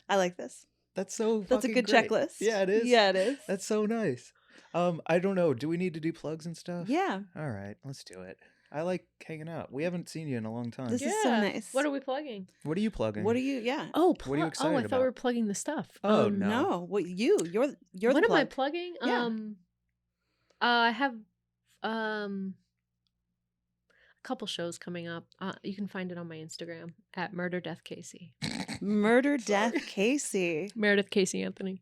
[SPEAKER 3] I like this.
[SPEAKER 2] That's so.
[SPEAKER 3] That's a
[SPEAKER 2] fucking
[SPEAKER 3] good
[SPEAKER 2] great.
[SPEAKER 3] checklist.
[SPEAKER 2] Yeah, it is.
[SPEAKER 3] Yeah, it is.
[SPEAKER 2] That's so nice. I don't know. Do we need to do plugs and stuff?
[SPEAKER 3] Yeah.
[SPEAKER 2] All right, let's do it. I like hanging out. We haven't seen you in a long time.
[SPEAKER 3] This is so nice.
[SPEAKER 4] What are we plugging?
[SPEAKER 2] What are I
[SPEAKER 3] What are you? Yeah.
[SPEAKER 4] Oh,
[SPEAKER 2] What are you excited
[SPEAKER 4] I thought
[SPEAKER 2] about?
[SPEAKER 4] we were plugging the stuff.
[SPEAKER 2] Oh,
[SPEAKER 3] No. What you're
[SPEAKER 4] What
[SPEAKER 3] the
[SPEAKER 4] am I
[SPEAKER 3] plug.
[SPEAKER 4] plugging?
[SPEAKER 3] Yeah.
[SPEAKER 4] I have a couple shows coming up. You can find it on my Instagram at MurderDeathCasey.
[SPEAKER 3] MurderDeathCasey.
[SPEAKER 4] Meredith Casey Anthony.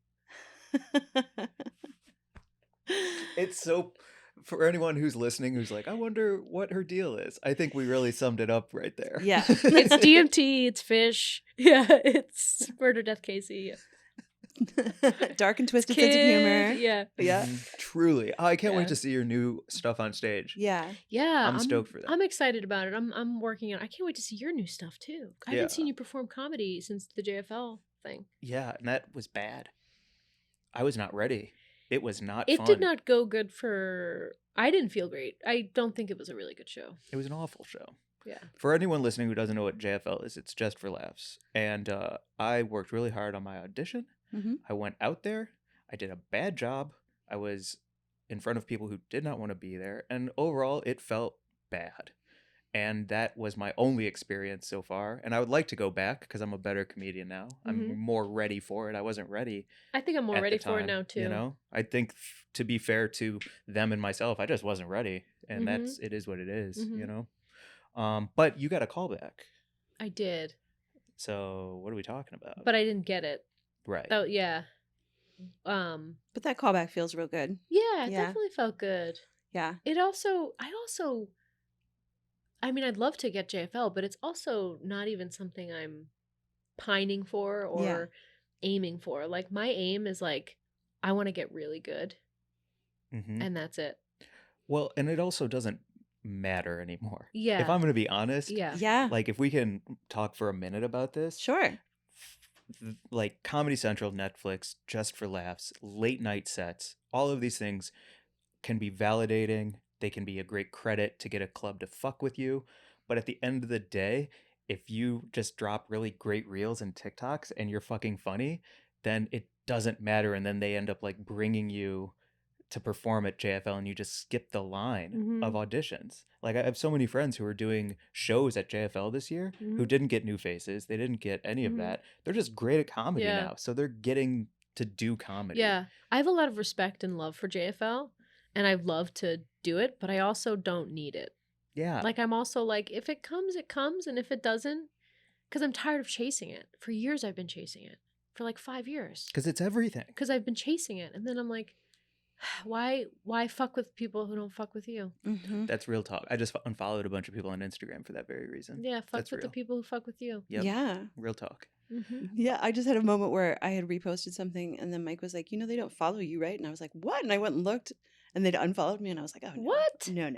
[SPEAKER 2] It's so, for anyone who's listening who's like, I wonder what her deal is. I think we really summed it up right there.
[SPEAKER 3] Yeah.
[SPEAKER 4] It's DMT, it's Phish. Yeah, it's MurderDeathCasey.
[SPEAKER 3] Dark and twisted sense of humor.
[SPEAKER 4] Yeah.
[SPEAKER 3] Yeah.
[SPEAKER 2] Truly. Oh, I can't
[SPEAKER 4] Yeah.
[SPEAKER 2] wait to see your new stuff on stage.
[SPEAKER 3] Yeah.
[SPEAKER 4] Yeah.
[SPEAKER 2] I'm stoked for that.
[SPEAKER 4] I'm excited about it. I'm working on I can't wait to see your new stuff too. I haven't seen you perform comedy since the JFL thing.
[SPEAKER 2] Yeah, and that was bad. I was not ready. It was not
[SPEAKER 4] It
[SPEAKER 2] fun.
[SPEAKER 4] did not go good for I didn't feel great. I don't think it was a really good show.
[SPEAKER 2] It was an awful show.
[SPEAKER 4] Yeah.
[SPEAKER 2] For anyone listening who doesn't know what JFL is, it's Just for Laughs. And I worked really hard on my audition.
[SPEAKER 3] Mm-hmm.
[SPEAKER 2] I went out there. I did a bad job. I was in front of people who did not want to be there. And overall, it felt bad. And that was my only experience so far. And I would like to go back because I'm a better comedian now. I'm more ready for it. I wasn't ready.
[SPEAKER 4] I think I'm more
[SPEAKER 2] at
[SPEAKER 4] ready
[SPEAKER 2] the
[SPEAKER 4] for it
[SPEAKER 2] time,
[SPEAKER 4] now too.
[SPEAKER 2] You know, I think to be fair to them and myself, I just wasn't ready. And
[SPEAKER 4] Mhm.
[SPEAKER 2] it is what it is, you
[SPEAKER 4] Mhm.
[SPEAKER 2] know? But you got a callback.
[SPEAKER 4] I did.
[SPEAKER 2] So what are we talking about?
[SPEAKER 4] But I didn't get it.
[SPEAKER 2] Right.
[SPEAKER 4] Oh yeah.
[SPEAKER 3] But that callback feels real good.
[SPEAKER 4] Yeah, it
[SPEAKER 3] Yeah.
[SPEAKER 4] definitely felt good.
[SPEAKER 3] Yeah.
[SPEAKER 4] I mean, I'd love to get JFL, but it's also not even something I'm pining for or aiming for. Like my aim is like, I want to get really good.
[SPEAKER 2] Mhm.
[SPEAKER 4] And that's it.
[SPEAKER 2] Well, and it also doesn't matter anymore.
[SPEAKER 4] Yeah.
[SPEAKER 2] If I'm going to be honest,
[SPEAKER 4] Yeah.
[SPEAKER 3] Yeah.
[SPEAKER 2] like if we can talk for a minute about this,
[SPEAKER 3] Sure.
[SPEAKER 2] like Comedy Central, Netflix, Just for Laughs, late night sets, all of these things can be validating. They can be a great credit to get a club to fuck with you. But at the end of the day, if you just drop really great reels and TikToks and you're fucking funny, then it doesn't matter. And then they end up like bringing you to perform at JFL and you just skip the line of auditions. Like I have so many friends who are doing shows at JFL this year who didn't get new faces. They didn't get any of that. They're just great at comedy
[SPEAKER 4] Yeah.
[SPEAKER 2] now. So they're getting to do comedy.
[SPEAKER 4] Yeah. I have a lot of respect and love for JFL and I love to do it, but I also don't need it.
[SPEAKER 2] Yeah.
[SPEAKER 4] Like I'm also like, if it comes, it comes. And if it doesn't, because I'm tired of chasing it. For years I've been chasing it. For like 5 years.
[SPEAKER 2] Because it's everything.
[SPEAKER 4] Because I've been chasing it. And then I'm like, why fuck with people who don't fuck with you?
[SPEAKER 3] Mm-hmm.
[SPEAKER 2] That's real talk. I just unfollowed a bunch of people on Instagram for that very reason.
[SPEAKER 4] Yeah, fuck
[SPEAKER 2] That's
[SPEAKER 4] with the
[SPEAKER 2] real.
[SPEAKER 4] people who fuck with you.
[SPEAKER 2] Yep.
[SPEAKER 3] Yeah.
[SPEAKER 2] Real talk.
[SPEAKER 3] Yeah. I just had a moment where I had reposted something and then Mike was like, they don't follow you, right? And I was like, what? And I went and looked and they'd unfollowed me and I was like, oh, no.
[SPEAKER 4] What?
[SPEAKER 3] No.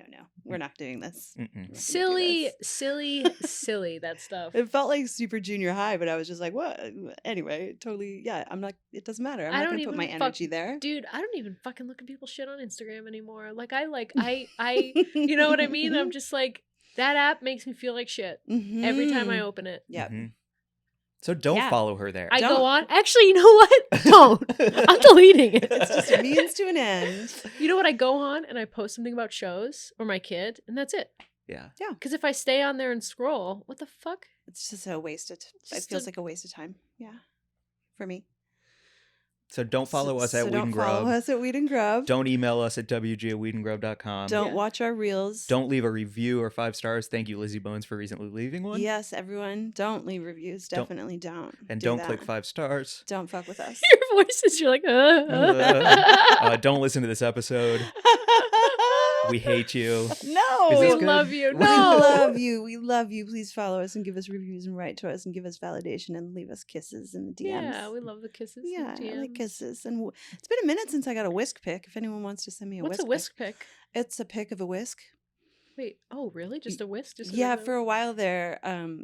[SPEAKER 3] We're not doing this.
[SPEAKER 2] Mm-mm.
[SPEAKER 3] We're not gonna do
[SPEAKER 4] Silly,
[SPEAKER 3] this.
[SPEAKER 4] silly, that stuff.
[SPEAKER 3] It felt like super junior high, but I was just like, what? Anyway, totally. Yeah. I'm not, it doesn't matter. I'm
[SPEAKER 4] I
[SPEAKER 3] not
[SPEAKER 4] don't
[SPEAKER 3] going to put my
[SPEAKER 4] even
[SPEAKER 3] energy there.
[SPEAKER 4] Dude, I don't even fucking look at people's shit on Instagram anymore. Like I you know what I mean? I'm just like, that app makes me feel like shit every time I open it.
[SPEAKER 3] Yeah.
[SPEAKER 2] Mhm. So don't
[SPEAKER 3] Yeah.
[SPEAKER 2] follow her there.
[SPEAKER 4] I
[SPEAKER 3] Don't.
[SPEAKER 4] go on. Actually, you know what? Don't. I'm deleting it.
[SPEAKER 3] It's just a means to an end.
[SPEAKER 4] You know what? I go on and I post something about shows or my kid, and that's it.
[SPEAKER 2] Yeah.
[SPEAKER 4] Because if I stay on there and scroll, what the fuck?
[SPEAKER 3] It's just a waste of, it
[SPEAKER 4] Just
[SPEAKER 3] feels
[SPEAKER 4] a-
[SPEAKER 3] like a waste of time. Yeah. For me.
[SPEAKER 2] So don't follow us at Weed
[SPEAKER 3] don't
[SPEAKER 2] and
[SPEAKER 3] follow
[SPEAKER 2] Grub.
[SPEAKER 3] us at Weed and Grub.
[SPEAKER 2] Don't email us at wg@weedandgrub.com.
[SPEAKER 3] Don't
[SPEAKER 4] Yeah.
[SPEAKER 3] watch our reels.
[SPEAKER 2] Don't leave a review or 5 stars. Thank you, Lizzie Bones, for recently leaving one.
[SPEAKER 3] Yes, everyone. Don't leave reviews.
[SPEAKER 2] Don't-
[SPEAKER 3] Definitely don't.
[SPEAKER 2] And
[SPEAKER 3] do
[SPEAKER 2] don't
[SPEAKER 3] that.
[SPEAKER 2] click 5 stars.
[SPEAKER 3] Don't fuck with us.
[SPEAKER 4] Your voices, you're like,
[SPEAKER 2] Don't listen to this episode. We hate you.
[SPEAKER 3] No.
[SPEAKER 2] Is
[SPEAKER 4] we
[SPEAKER 2] this good?
[SPEAKER 4] love you.
[SPEAKER 3] We
[SPEAKER 4] No.
[SPEAKER 3] love you. We love you. Please follow us and give us reviews and write to us and give us validation and leave us kisses in the DMs.
[SPEAKER 4] Yeah, we love the kisses. and
[SPEAKER 3] Yeah, I like
[SPEAKER 4] DMs.
[SPEAKER 3] kisses. And it's been a minute since I got a whisk pic. If anyone wants to send me a
[SPEAKER 4] What's
[SPEAKER 3] whisk
[SPEAKER 4] a whisk pic?
[SPEAKER 3] pic. It's a pic of a whisk.
[SPEAKER 4] Wait, oh really? Just a whisk? Just a
[SPEAKER 3] Yeah,
[SPEAKER 4] regular
[SPEAKER 3] for a
[SPEAKER 4] whisk?
[SPEAKER 3] while there,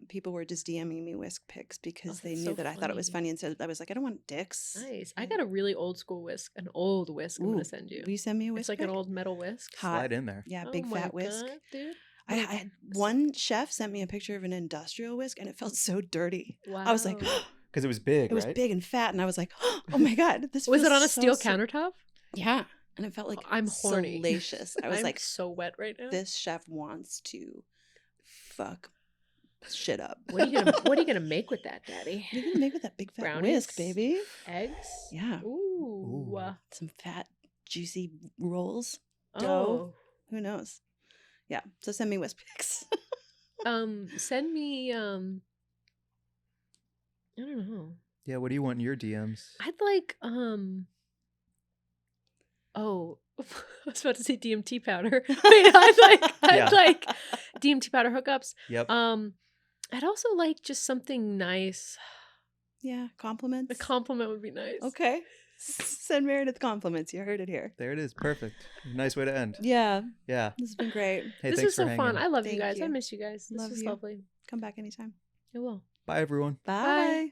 [SPEAKER 3] people were just DMing me whisk pics because they
[SPEAKER 4] that's
[SPEAKER 3] knew
[SPEAKER 4] so
[SPEAKER 3] that I thought it was
[SPEAKER 4] funny.
[SPEAKER 3] funny. And so I was like, I don't want dicks.
[SPEAKER 4] Nice. I got a really old school whisk, an old whisk. I'm
[SPEAKER 3] Ooh,
[SPEAKER 4] gonna send you.
[SPEAKER 3] Will you send me a whisk
[SPEAKER 4] It's like
[SPEAKER 3] pic?
[SPEAKER 4] an old metal whisk.
[SPEAKER 3] Hot.
[SPEAKER 2] Slide in there.
[SPEAKER 3] Yeah,
[SPEAKER 4] Oh
[SPEAKER 3] big
[SPEAKER 4] my
[SPEAKER 3] fat whisk.
[SPEAKER 4] God, dude.
[SPEAKER 3] I had one chef sent me a picture of an industrial whisk and it felt so dirty.
[SPEAKER 4] Wow.
[SPEAKER 3] I was like,
[SPEAKER 2] Because it was big,
[SPEAKER 3] it was
[SPEAKER 2] right?
[SPEAKER 3] big and fat. And I was like, oh my God, this
[SPEAKER 4] was it
[SPEAKER 3] feels
[SPEAKER 4] on a
[SPEAKER 3] so
[SPEAKER 4] steel
[SPEAKER 3] so-
[SPEAKER 4] countertop?
[SPEAKER 3] Yeah. And it felt like
[SPEAKER 4] I'm horny.
[SPEAKER 3] salacious. I was
[SPEAKER 4] I'm
[SPEAKER 3] like,
[SPEAKER 4] so wet right now.
[SPEAKER 3] this chef wants to fuck shit up.
[SPEAKER 4] What are you gonna make with that, Daddy?
[SPEAKER 3] What are you gonna make with that big fat
[SPEAKER 4] Brownies?
[SPEAKER 3] whisk, baby?
[SPEAKER 4] Eggs?
[SPEAKER 3] Yeah.
[SPEAKER 4] Ooh.
[SPEAKER 3] Some fat, juicy rolls.
[SPEAKER 4] Oh.
[SPEAKER 3] Dough. Who knows? Yeah. So send me whisk pics.
[SPEAKER 4] Send me I don't know.
[SPEAKER 2] Yeah, what do you want in your DMs?
[SPEAKER 4] I'd like oh, I was about to say DMT powder. Wait, I'd like DMT powder hookups.
[SPEAKER 2] Yep.
[SPEAKER 4] I'd also like just something nice.
[SPEAKER 3] Yeah. Compliments.
[SPEAKER 4] A compliment would be nice.
[SPEAKER 3] Okay. Send Meredith compliments. You heard it here.
[SPEAKER 2] There it is. Perfect. Nice way to end.
[SPEAKER 3] Yeah.
[SPEAKER 2] Yeah.
[SPEAKER 3] This has been great.
[SPEAKER 2] Hey,
[SPEAKER 4] This
[SPEAKER 2] thanks
[SPEAKER 4] was
[SPEAKER 2] for
[SPEAKER 4] so
[SPEAKER 2] hanging.
[SPEAKER 4] fun. I love
[SPEAKER 3] Thank
[SPEAKER 4] you guys. I
[SPEAKER 3] you.
[SPEAKER 4] miss you guys. This
[SPEAKER 3] Love
[SPEAKER 4] was
[SPEAKER 3] you.
[SPEAKER 4] lovely.
[SPEAKER 3] Come back anytime.
[SPEAKER 4] I will.
[SPEAKER 2] Bye, everyone.
[SPEAKER 3] Bye.